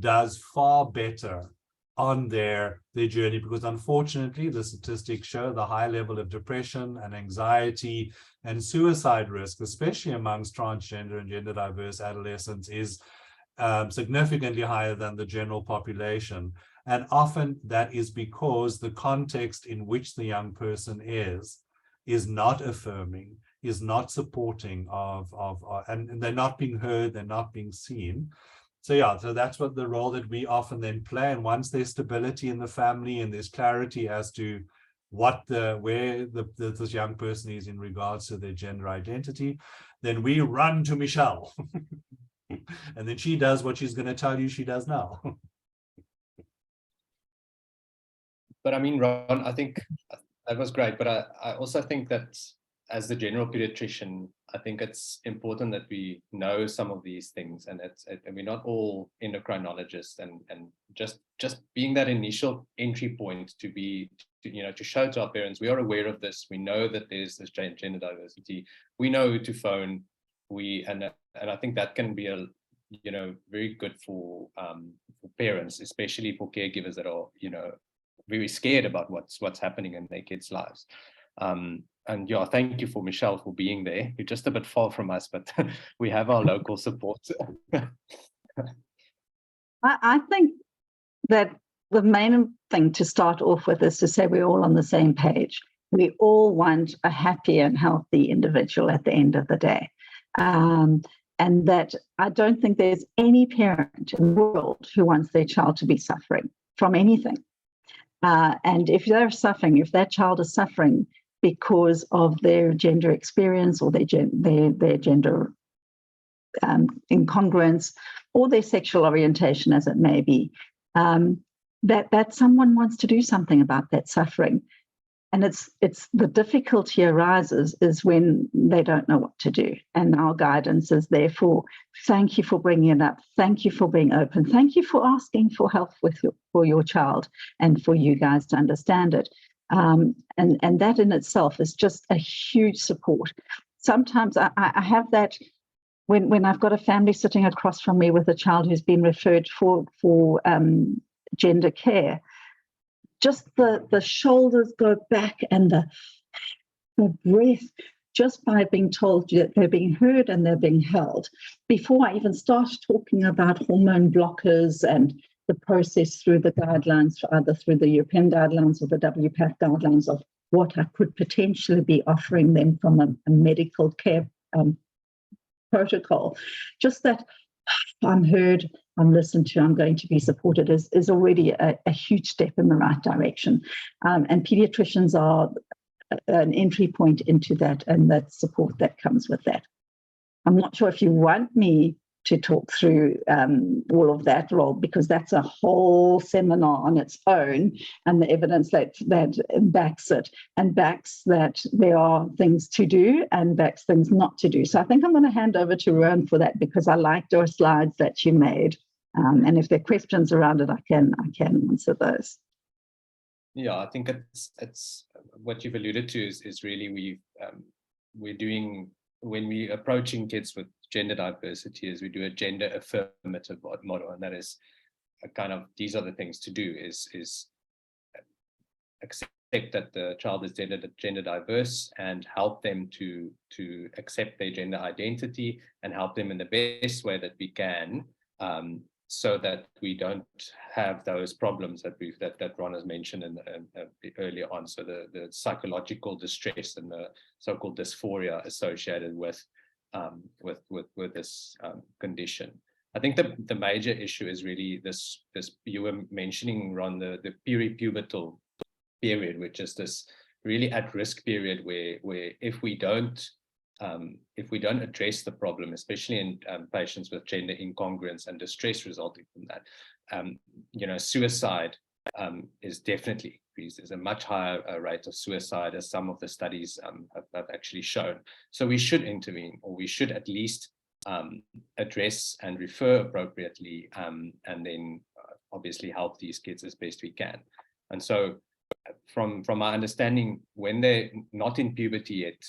does far better on their journey, because unfortunately the statistics show the high level of depression and anxiety and suicide risk, especially amongst transgender and gender diverse adolescents, is significantly higher than the general population. And often that is because the context in which the young person is not affirming, is not supporting and they're not being heard, they're not being seen. So that's what the role that we often then play. And once there's stability in the family and there's clarity as to where this young person is in regards to their gender identity, then we run to Michelle. And then she does what she's going to tell you she does now. But I mean, Ron, I think that was great. But I also think that as the general pediatrician, I think it's important that we know some of these things, and we're not all endocrinologists, and just being that initial entry point to show to our parents we are aware of this. We know that there's this gender diversity. We know who to phone. And I think that can be very good for parents, especially for caregivers that are very scared about what's happening in their kids' lives. yeah, thank you for Michelle for being there. You're just a bit far from us, but we have our local support. I think that the main thing to start off with is to say we're all on the same page. We all want a happy and healthy individual at the end of the day. And that I don't think there's any parent in the world who wants their child to be suffering from anything. And if they're suffering, if that child is suffering because of their gender experience or their gender incongruence or their sexual orientation, as it may be, that someone wants to do something about that suffering. And it's the difficulty arises is when they don't know what to do. And our guidance is therefore, thank you for bringing it up. Thank you for being open. Thank you for asking for help for your child and for you guys to understand it. And that in itself is just a huge support. Sometimes I have that when I've got a family sitting across from me with a child who's been referred for gender care. Just the shoulders go back and the breath, just by being told that they're being heard and they're being held. Before I even start talking about hormone blockers and the process through the guidelines, either through the European guidelines or the WPATH guidelines of what I could potentially be offering them from a medical care protocol, just that I'm heard, I'm listened to, I'm going to be supported is already a huge step in the right direction. And pediatricians are an entry point into that and that support that comes with that. I'm not sure if you want me to talk through all of that role, because that's a whole seminar on its own, and the evidence that backs it and backs that there are things to do and backs things not to do. So I think I'm going to hand over to Ruan for that, because I liked your slides that you made. And if there are questions around it, I can answer those. Yeah, I think it's what you've alluded to is really we're doing, when we're approaching kids with gender diversity, is we do a gender affirmative model, and that is a kind of, these are the things to do, is accept that the child is gender diverse and help them to accept their gender identity and help them in the best way that we can, so that we don't have those problems that Ron has mentioned earlier on. So the psychological distress and the so-called dysphoria associated with this condition. I think the major issue is really this you were mentioning, Ron, the peripubertal period, which is this really at-risk period where if we don't address the problem, especially in patients with gender incongruence and distress resulting from that, suicide is definitely increased. There's a much higher rate of suicide, as some of the studies have actually shown. So we should intervene, or we should at least address and refer appropriately, and then obviously help these kids as best we can. And so from my understanding, when they're not in puberty yet,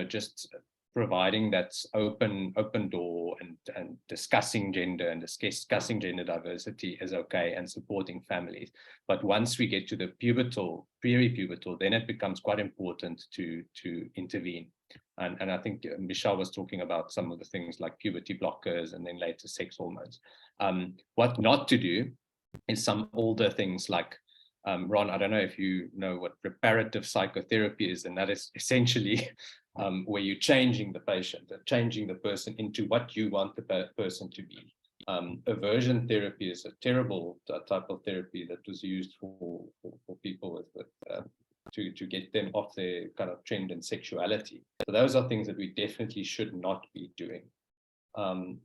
just providing that open door and discussing gender and discussing gender diversity is okay, and supporting families. But once we get to the peripubertal, then it becomes quite important to intervene. And I think Michelle was talking about some of the things like puberty blockers and then later sex hormones. What not to do is some older things like, Ron, I don't know if you know what reparative psychotherapy is, and that is essentially where you're changing the patient, changing the person into what you want the person to be. Aversion therapy is a terrible type of therapy that was used for people to get them off their kind of trend in sexuality. So those are things that we definitely should not be doing.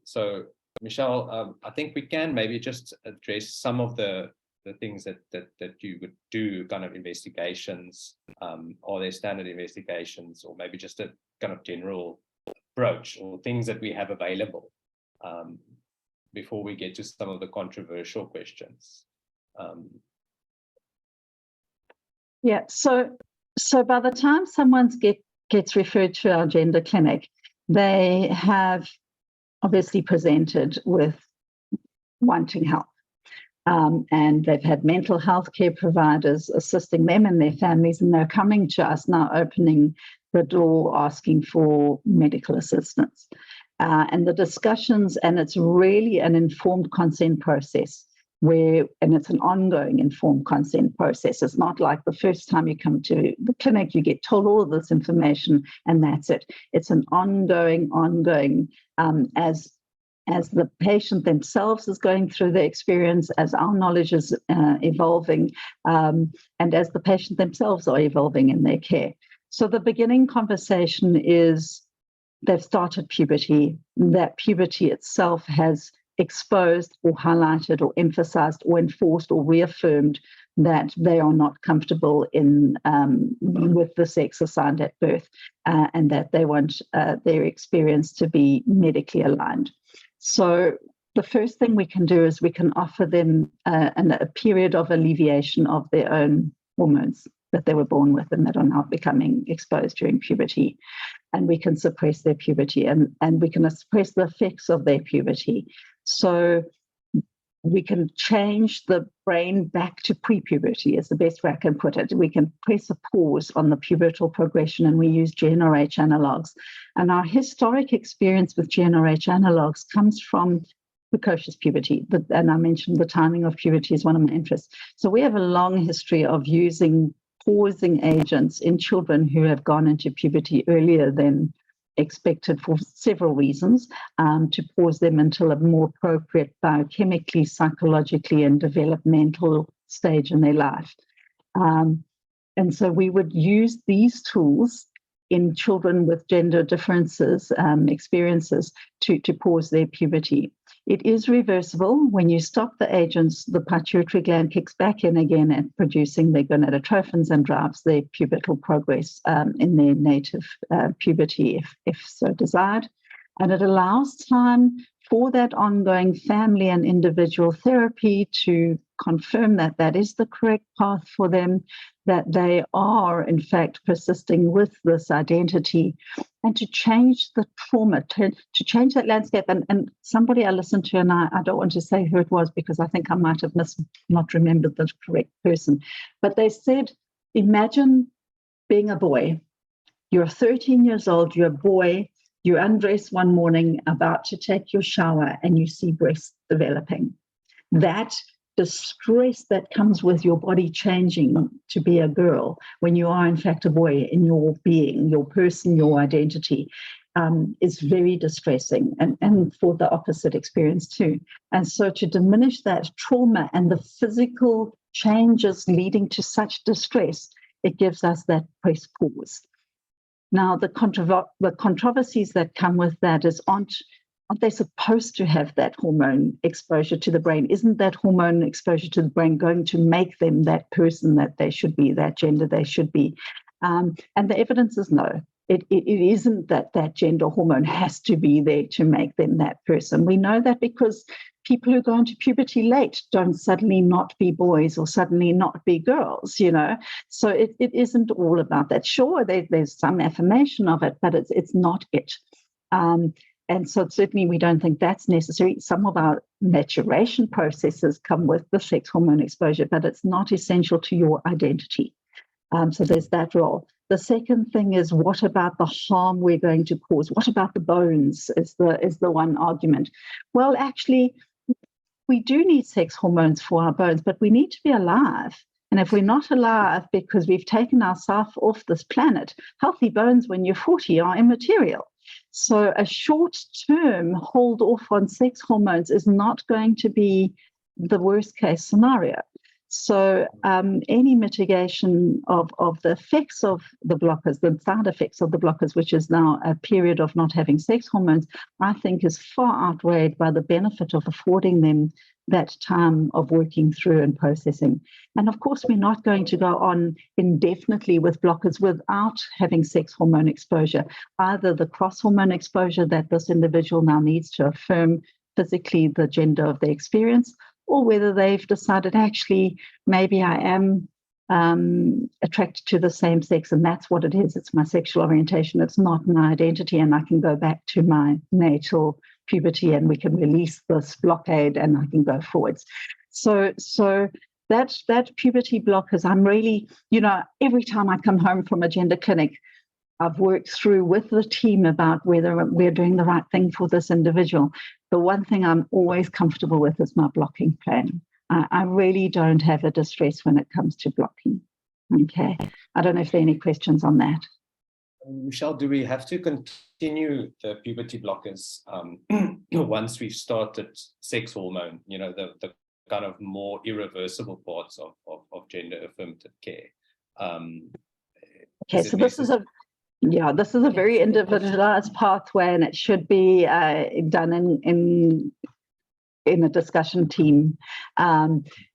So Michelle, I think we can maybe just address some of the things that you would do, kind of investigations, or their standard investigations, or maybe just a kind of general approach, or things that we have available, before we get to some of the controversial questions. Yeah, so by the time someone gets referred to our gender clinic, they have obviously presented with wanting help. And they've had mental health care providers assisting them and their families, and they're coming to us now, opening the door asking for medical assistance. And the discussions, and it's really an informed consent process and it's an ongoing informed consent process. It's not like the first time you come to the clinic, you get told all of this information and that's it. It's an ongoing, as the patient themselves is going through the experience, as our knowledge is evolving, and as the patient themselves are evolving in their care. So the beginning conversation is they've started puberty. That puberty itself has exposed or highlighted or emphasized or enforced or reaffirmed that they are not comfortable with the sex assigned at birth, and that they want their experience to be medically aligned. So the first thing we can do is we can offer them a period of alleviation of their own hormones that they were born with and that are now becoming exposed during puberty. And we can suppress their puberty and we can suppress the effects of their puberty. So we can change the brain back to pre-puberty is the best way I can put it. We can press a pause on the pubertal progression, and we use GnRH analogs. And our historic experience with GnRH analogs comes from precocious puberty. And I mentioned the timing of puberty is one of my interests. So we have a long history of using pausing agents in children who have gone into puberty earlier than expected for several reasons, to pause them until a more appropriate biochemically, psychologically, and developmental stage in their life. And so we would use these tools in children with gender differences, experiences, to pause their puberty. It is reversible. When you stop the agents, the pituitary gland kicks back in again at producing their gonadotrophins and drives their pubertal progress in their native puberty, if so desired. And it allows time for that ongoing family and individual therapy to confirm that that is the correct path for them, that they are, in fact, persisting with this identity, and to change the trauma, to change that landscape. And somebody I listened to, and I don't want to say who it was because I think I might have not remembered the correct person, but they said, imagine being a boy. You're 13 years old, you're a boy, you undress one morning about to take your shower and you see breasts developing. That distress that comes with your body changing to be a girl when you are in fact a boy in your being, your person, your identity, is very distressing, and for the opposite experience too. And so to diminish that trauma and the physical changes leading to such distress, it gives us that press pause. Now, the controversies that come with that is, aren't they supposed to have that hormone exposure to the brain? Isn't that hormone exposure to the brain going to make them that person that they should be, that gender they should be? And the evidence is no. It isn't that gender hormone has to be there to make them that person. We know that because people who go into puberty late don't suddenly not be boys or suddenly not be girls, you know. So it isn't all about that. Sure, there's some affirmation of it, but it's not it. And so certainly we don't think that's necessary. Some of our maturation processes come with the sex hormone exposure, but it's not essential to your identity. So there's that role. The second thing is, what about the harm we're going to cause? What about the bones is the one argument. Well, actually, we do need sex hormones for our bones, but we need to be alive. And if we're not alive because we've taken ourselves off this planet, healthy bones when you're 40 are immaterial. So a short-term hold off on sex hormones is not going to be the worst case scenario. So any mitigation of the effects of the blockers, the side effects of the blockers, which is now a period of not having sex hormones, I think is far outweighed by the benefit of affording them that time of working through and processing. And of course, we're not going to go on indefinitely with blockers without having sex hormone exposure, either the cross hormone exposure that this individual now needs to affirm physically the gender of their experience, or whether they've decided, actually, maybe I am attracted to the same sex, and that's what it is. It's my sexual orientation. It's not my identity, and I can go back to my natal puberty, and we can release this blockade, and I can go forwards. So that puberty blockers, I'm really, every time I come home from a gender clinic, I've worked through with the team about whether we're doing the right thing for this individual. The one thing I'm always comfortable with is my blocking plan. I really don't have a distress when it comes to blocking. Okay. I don't know if there are any questions on that. Michelle, do we have to continue the puberty blockers once we've started sex hormone, the kind of more irreversible parts of gender affirmative care? Okay, so this is a very individualized pathway, and it should be done in a discussion team.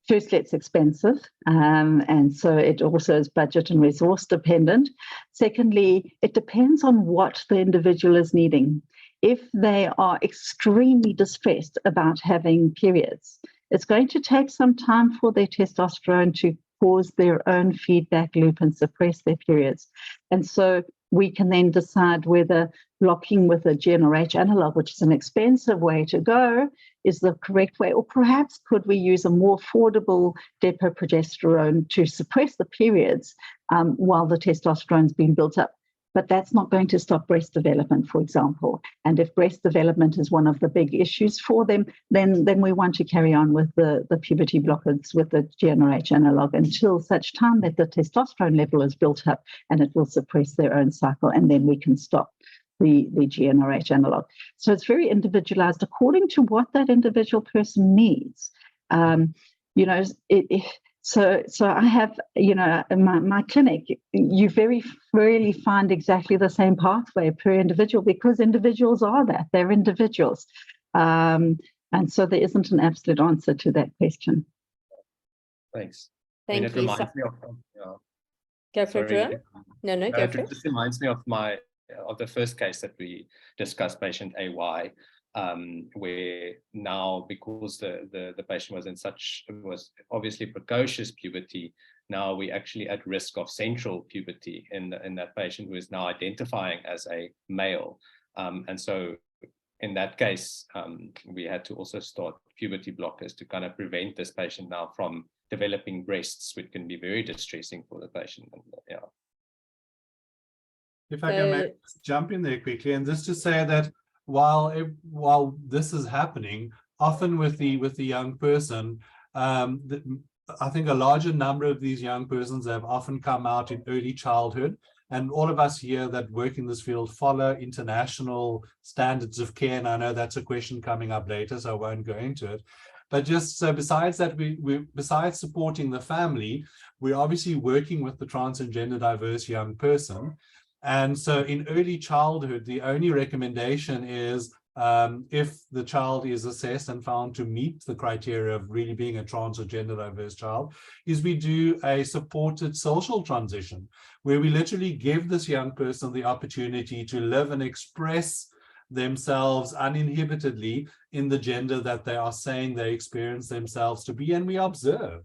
Firstly, it's expensive, and so it also is budget and resource dependent. Secondly, it depends on what the individual is needing. If they are extremely distressed about having periods, it's going to take some time for their testosterone to cause their own feedback loop and suppress their periods. And so we can then decide whether blocking with a GnRH analog, which is an expensive way to go, is the correct way, or perhaps could we use a more affordable depo-progesterone to suppress the periods while the testosterone is being built up. But that's not going to stop breast development, for example. And if breast development is one of the big issues for them, then we want to carry on with the puberty blockers with the GnRH analog until such time that the testosterone level is built up and it will suppress their own cycle, and then we can stop the GnRH analog. So it's very individualized according to what that individual person needs. So I have, my clinic, you very rarely find exactly the same pathway per individual, because individuals are that, they're individuals. And so there isn't an absolute answer to that question. Thanks. Thank you. It reminds me of go for it, Ruan. No, go for it. It just reminds me of the first case that we discussed, patient AY. Where now, because the patient was obviously precocious puberty, now we're actually at risk of central puberty in that patient who is now identifying as a male. And so in that case, we had to also start puberty blockers to kind of prevent this patient now from developing breasts, which can be very distressing for the patient. And, If I can jump in there quickly, and just to say that while this is happening, often with the young person, I think a larger number of these young persons have often come out in early childhood, and all of us here that work in this field follow international standards of care, and I know that's a question coming up later, so I won't go into it. But just so besides that, besides supporting the family, we're obviously working with the trans and gender diverse young person. And so in early childhood, the only recommendation is if the child is assessed and found to meet the criteria of really being a trans or gender diverse child, is we do a supported social transition, where we literally give this young person the opportunity to live and express themselves uninhibitedly in the gender that they are saying they experience themselves to be, and we observe.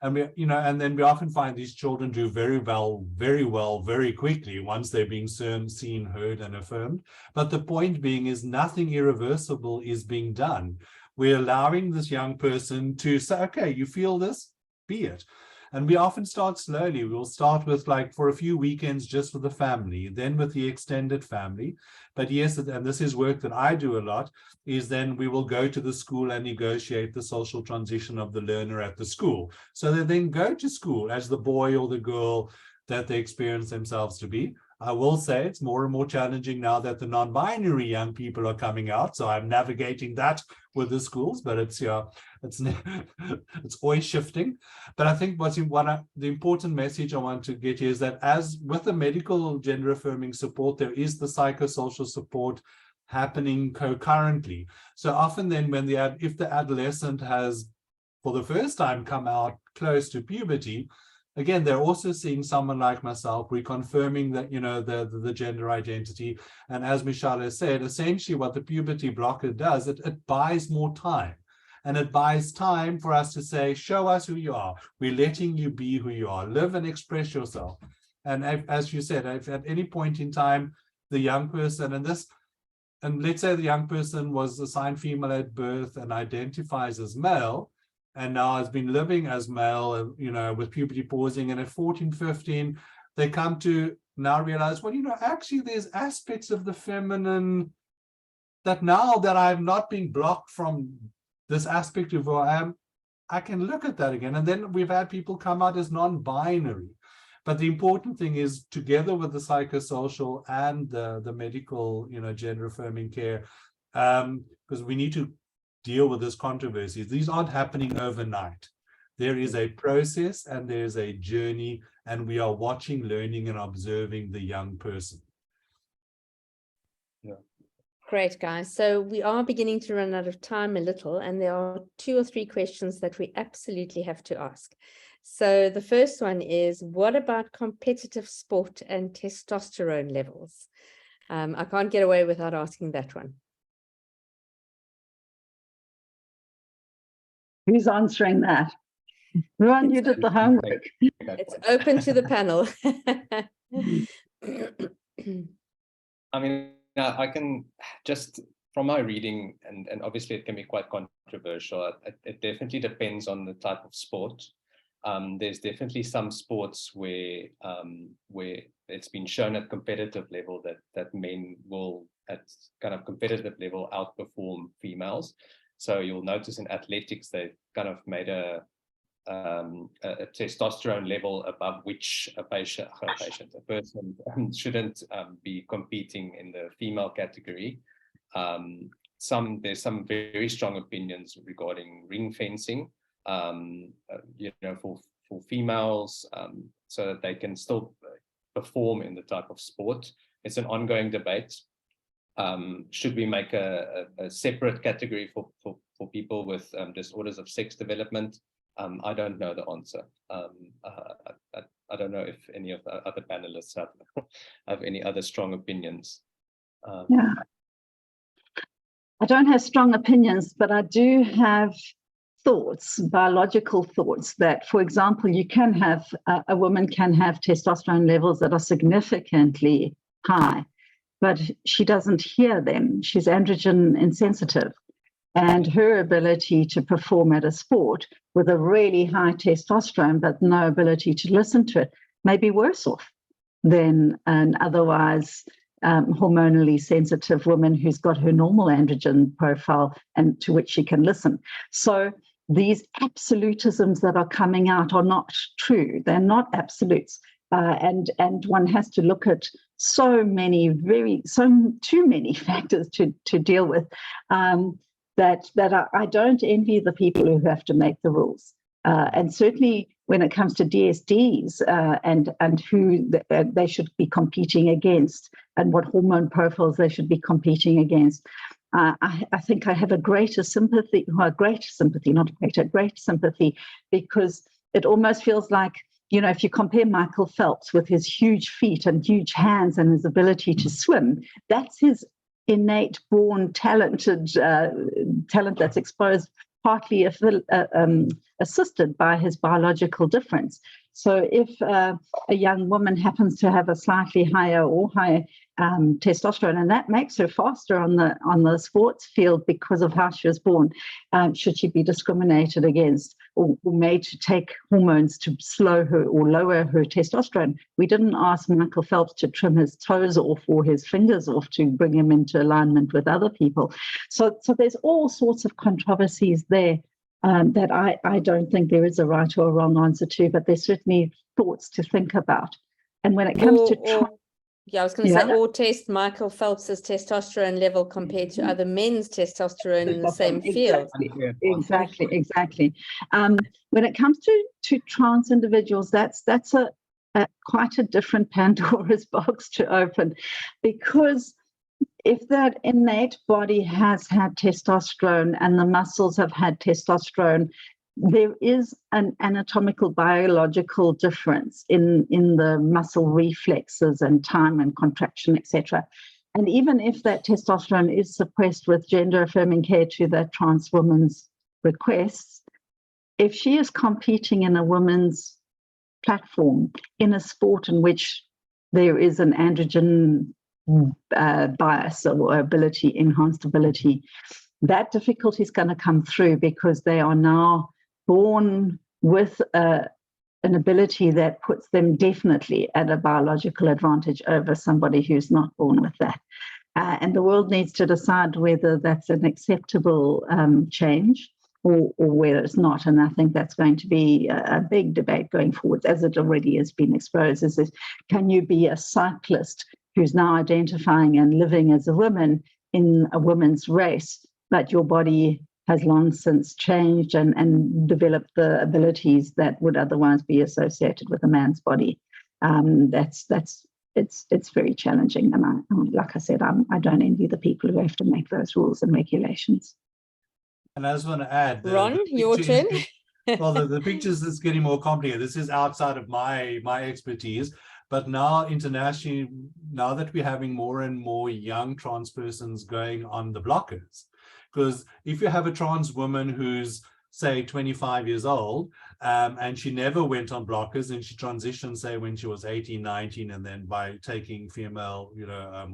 And then we often find these children do very well, very quickly once they're being seen, heard, and affirmed. But the point being is nothing irreversible is being done. We're allowing this young person to say, okay, you feel this, be it. And we often start slowly. We'll start with, like, for a few weekends just with the family, then with the extended family. But yes, and this is work that I do a lot, is then we will go to the school and negotiate the social transition of the learner at the school. So they then go to school as the boy or the girl that they experience themselves to be. I will say it's more and more challenging now that the non-binary young people are coming out. So I'm navigating that with the schools, but it's always shifting. But I think the important message I want to get here is that as with the medical gender affirming support, there is the psychosocial support happening concurrently. So often then if the adolescent has for the first time come out close to puberty, again, they're also seeing someone like myself, reconfirming that, the gender identity. And as Michelle has said, essentially what the puberty blocker does, it buys more time. And it buys time for us to say, show us who you are. We're letting you be who you are. Live and express yourself. And as you said, if at any point in time, the young person, and let's say the young person was assigned female at birth and identifies as male, and now has been living as male, with puberty pausing, and at 14, 15, they come to now realize, well, actually there's aspects of the feminine that now that I'm not being blocked from this aspect of who I am, I can look at that again. And then we've had people come out as non-binary. But the important thing is, together with the psychosocial and the medical, gender affirming care, because we need to deal with this controversies. These aren't happening overnight. There is a process and there's a journey, and we are watching, learning, and observing the young person. Yeah. Great, guys. So we are beginning to run out of time a little, and there are 2 or 3 questions that we absolutely have to ask. So the first one is, what about competitive sport and testosterone levels? I can't get away without asking that one. Who's answering that? Ruan, you did the homework. It's open to the panel. I mean, I can just, from my reading, and obviously it can be quite controversial, it definitely depends on the type of sport. There's definitely some sports where it's been shown at competitive level that men will, at kind of competitive level, outperform females. So you'll notice in athletics, they've kind of made a testosterone level above which a person shouldn't be competing in the female category. There's some very strong opinions regarding ring fencing, for females, so that they can still perform in the type of sport. It's an ongoing debate. Should we make a separate category for people with disorders of sex development? I don't know the answer. I don't know if any of the other panelists have any other strong opinions. Yeah, I don't have strong opinions, but I do have thoughts, biological thoughts, that, for example, you can have, a woman can have testosterone levels that are significantly high, but she doesn't hear them. She's androgen insensitive. And her ability to perform at a sport with a really high testosterone, but no ability to listen to it, may be worse off than an otherwise hormonally sensitive woman who's got her normal androgen profile and to which she can listen. So these absolutisms that are coming out are not true. They're not absolutes. And one has to look at too many factors to deal with. That I don't envy the people who have to make the rules. And certainly when it comes to DSDs and who they should be competing against and what hormone profiles they should be competing against, I think I have a greater sympathy, because it almost feels like, if you compare Michael Phelps with his huge feet and huge hands and his ability to swim, that's his innate born talent that's exposed, partly assisted by his biological difference. So if a young woman happens to have a slightly higher testosterone, and that makes her faster on the sports field because of how she was born, should she be discriminated against or made to take hormones to slow her or lower her testosterone? We didn't ask Michael Phelps to trim his toes off or his fingers off to bring him into alignment with other people. So there's all sorts of controversies there that I don't think there is a right or a wrong answer to, but there's certainly thoughts to think about. And when it comes I was going to say, or test Michael Phelps's testosterone level compared to other men's testosterone in the same field. Exactly. When it comes to trans individuals, that's a quite a different Pandora's box to open, because if that innate body has had testosterone and the muscles have had testosterone, there is an anatomical biological difference in the muscle reflexes and time and contraction, etc. And even if that testosterone is suppressed with gender affirming care to that trans woman's requests, if she is competing in a woman's platform in a sport in which there is an androgen bias or enhanced ability, that difficulty is going to come through, because they are now born with a an ability that puts them definitely at a biological advantage over somebody who's not born with that. And the world needs to decide whether that's an acceptable change or whether it's not. And I think that's going to be a big debate going forward, as it already has been exposed. Is that, can you be a cyclist who's now identifying and living as a woman in a woman's race, but your body has long since changed and developed the abilities that would otherwise be associated with a man's body? It's very challenging, and like I said, I don't envy the people who have to make those rules and regulations. And I just want to add, Ron, your turn. Well, the pictures is getting more complicated. This is outside of my expertise, but now internationally, now that we're having more and more young trans persons going on the blockers, because if you have a trans woman who's, say, 25 years old, and she never went on blockers, and she transitioned, say, when she was 18, 19, and then by taking female,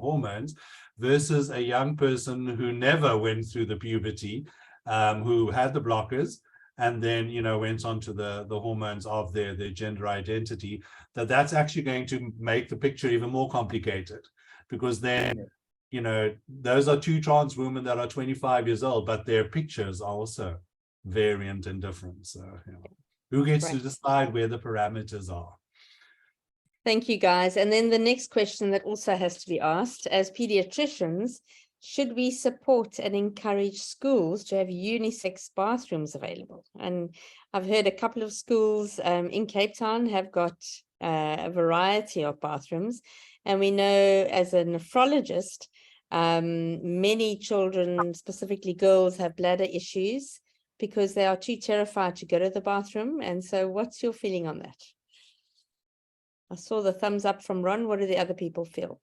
hormones, versus a young person who never went through the puberty, who had the blockers, and then, went on to the hormones of their gender identity, that's actually going to make the picture even more complicated, because then, those are two trans women that are 25 years old, but their pictures are also variant and different. So, who gets to decide where the parameters are? Thank you, guys. And then the next question that also has to be asked, as pediatricians, should we support and encourage schools to have unisex bathrooms available? And I've heard a couple of schools in Cape Town have got a variety of bathrooms. And we know, as a nephrologist, many children, specifically girls, have bladder issues because they are too terrified to go to the bathroom. And so what's your feeling on that? I saw the thumbs up from Ron. What do the other people feel?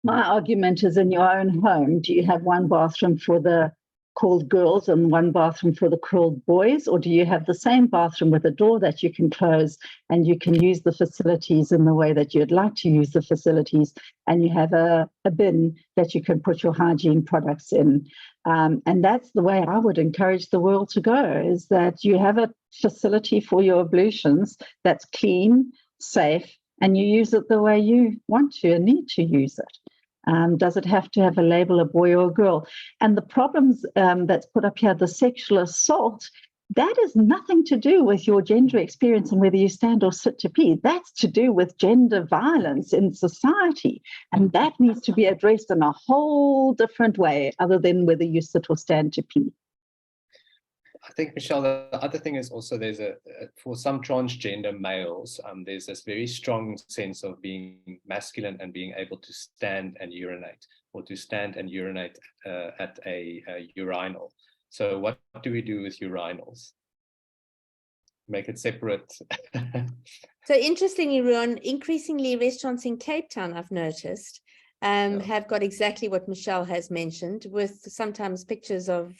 My argument is, in your own home, do you have one bathroom for the called girls and one bathroom for the called boys? Or do you have the same bathroom with a door that you can close and you can use the facilities in the way that you'd like to use the facilities, and you have a bin that you can put your hygiene products in? And that's the way I would encourage the world to go, is that you have a facility for your ablutions that's clean, safe, and you use it the way you want to and need to use it. Does it have to have a label, a boy or a girl? And the problems that's put up here, the sexual assault, that is nothing to do with your gender experience and whether you stand or sit to pee. That's to do with gender violence in society. And that needs to be addressed in a whole different way, other than whether you sit or stand to pee. I think, Michelle, the other thing is also there's for some transgender males, there's this very strong sense of being masculine and being able to stand and urinate, or to stand and urinate at a urinal. So what do we do with urinals? Make it separate. So interestingly, Ruan, increasingly restaurants in Cape Town, I've noticed, have got exactly what Michelle has mentioned, with sometimes pictures of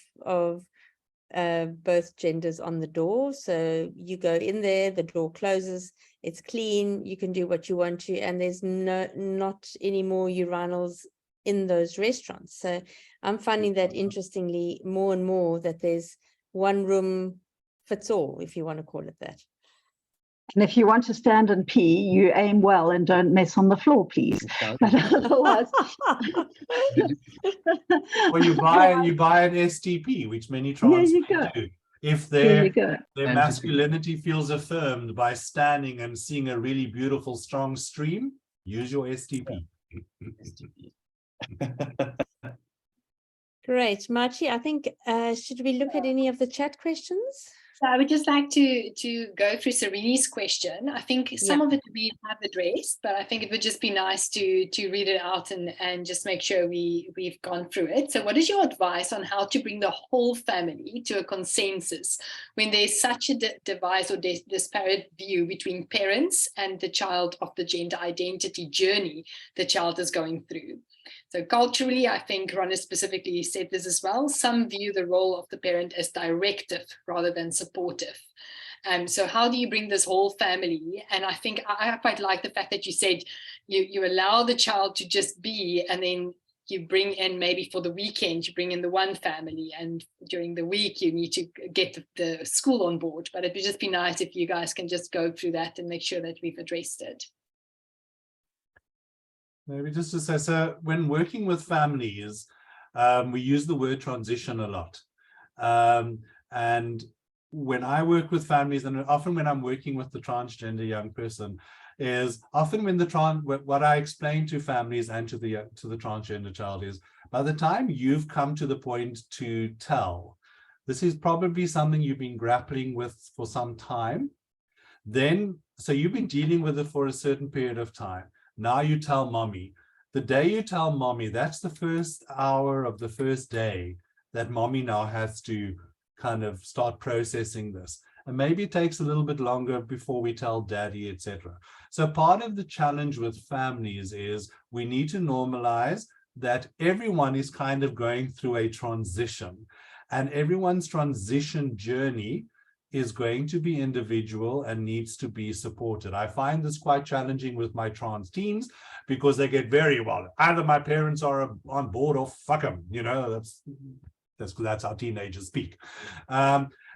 both genders on the door. So you go in there, the door closes, it's clean, you can do what you want to, and there's not any more urinals in those restaurants. So I'm finding that, interestingly, more and more, that there's one room fits all, if you want to call it that. And if you want to stand and pee, you aim well and don't mess on the floor, please. But otherwise, or you buy an STP, which many trans do. If their masculinity feels affirmed by standing and seeing a really beautiful, strong stream, use your STP. Great, Marchi. I think should we look at any of the chat questions? So I would just like to go through Sereni's question. I think some of it we have addressed, but I think it would just be nice to read it out and just make sure we've gone through it. So what is your advice on how to bring the whole family to a consensus when there's such a device or disparate view between parents and the child of the gender identity journey the child is going through? So culturally, I think Ron has specifically said this as well. Some view the role of the parent as directive rather than supportive. So how do you bring this whole family? And I think I quite like the fact that you said you allow the child to just be, and then you bring in, maybe for the weekend, you bring in the one family, and during the week you need to get the school on board. But it would just be nice if you guys can just go through that and make sure that we've addressed it. Maybe just to say, so when working with families, we use the word transition a lot. And when I work with families, and often when I'm working with the transgender young person, is often when what I explain to families and to the transgender child is, by the time you've come to the point to tell, this is probably something you've been grappling with for some time. Then, so you've been dealing with it for a certain period of time. Now you tell mommy. The day you tell mommy, that's the first hour of the first day that mommy now has to kind of start processing this. And maybe it takes a little bit longer before we tell daddy, etc. So part of the challenge with families is we need to normalize that everyone is kind of going through a transition, and everyone's transition journey is going to be individual and needs to be supported. I find this quite challenging with my trans teens, because they get very, well, either my parents are on board or fuck them, you know, that's how teenagers speak.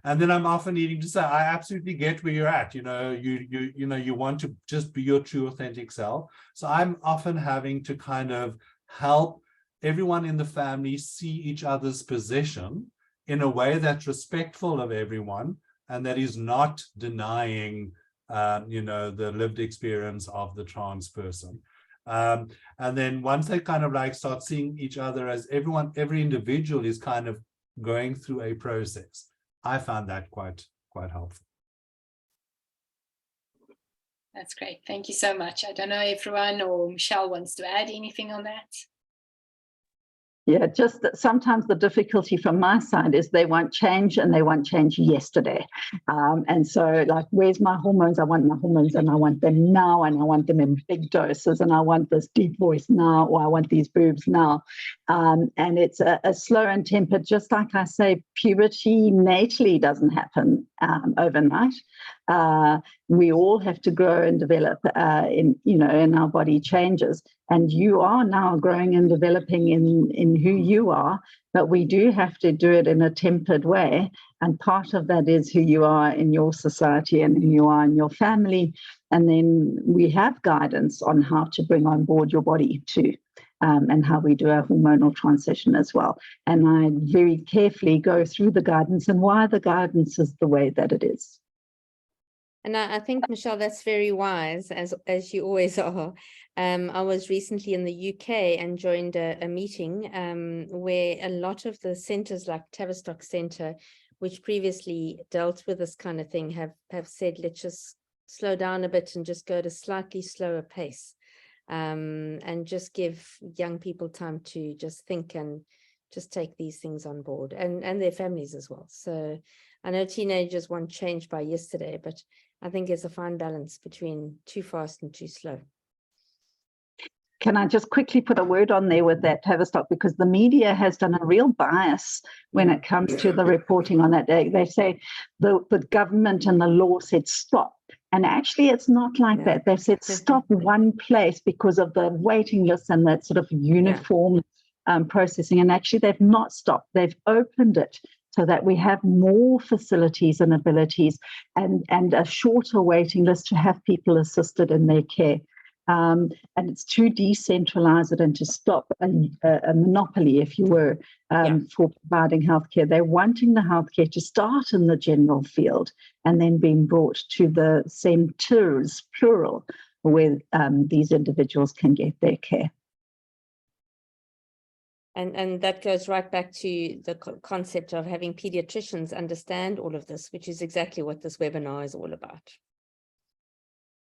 And then I'm often needing to say, I absolutely get where you're at. You know, you want to just be your true authentic self. So I'm often having to kind of help everyone in the family see each other's position in a way that's respectful of everyone, and that is not denying, the lived experience of the trans person. And then once they kind of like start seeing each other as every individual is kind of going through a process, I found that quite helpful. That's great. Thank you so much. I don't know if Ruan or Michelle wants to add anything on that. Yeah, just that sometimes the difficulty from my side is they want change, and they want change yesterday. And so, like, where's my hormones? I want my hormones, and I want them now, and I want them in big doses, and I want this deep voice now, or I want these boobs now. And it's a slow and tempered, just like I say, puberty natally doesn't happen overnight. We all have to grow and develop in our body changes. And you are now growing and developing in who you are, but we do have to do it in a tempered way. And part of that is who you are in your society and who you are in your family. And then we have guidance on how to bring on board your body too, and how we do a hormonal transition as well. And I very carefully go through the guidance and why the guidance is the way that it is. And I think, Michelle, that's very wise, as you always are. I was recently in the UK and joined a meeting where a lot of the centres, like Tavistock Centre, which previously dealt with this kind of thing, have said, let's just slow down a bit and just go at a slightly slower pace, and just give young people time to just think and just take these things on board, and their families as well. So I know teenagers want change by yesterday, but I think there's a fine balance between too fast and too slow. Can I just quickly put a word on there with that, Tavistock, because the media has done a real bias when it comes to the reporting on that. They say the government and the law said stop. And actually, it's not like that. They said stop one place because of the waiting list and that sort of uniform processing. And actually, they've not stopped. They've opened it so that we have more facilities and abilities and a shorter waiting list to have people assisted in their care. And it's to decentralize it and to stop a monopoly, if you were, for providing healthcare. They're wanting the healthcare to start in the general field and then being brought to the centres, plural, where these individuals can get their care. And that goes right back to the concept of having pediatricians understand all of this, which is exactly what this webinar is all about.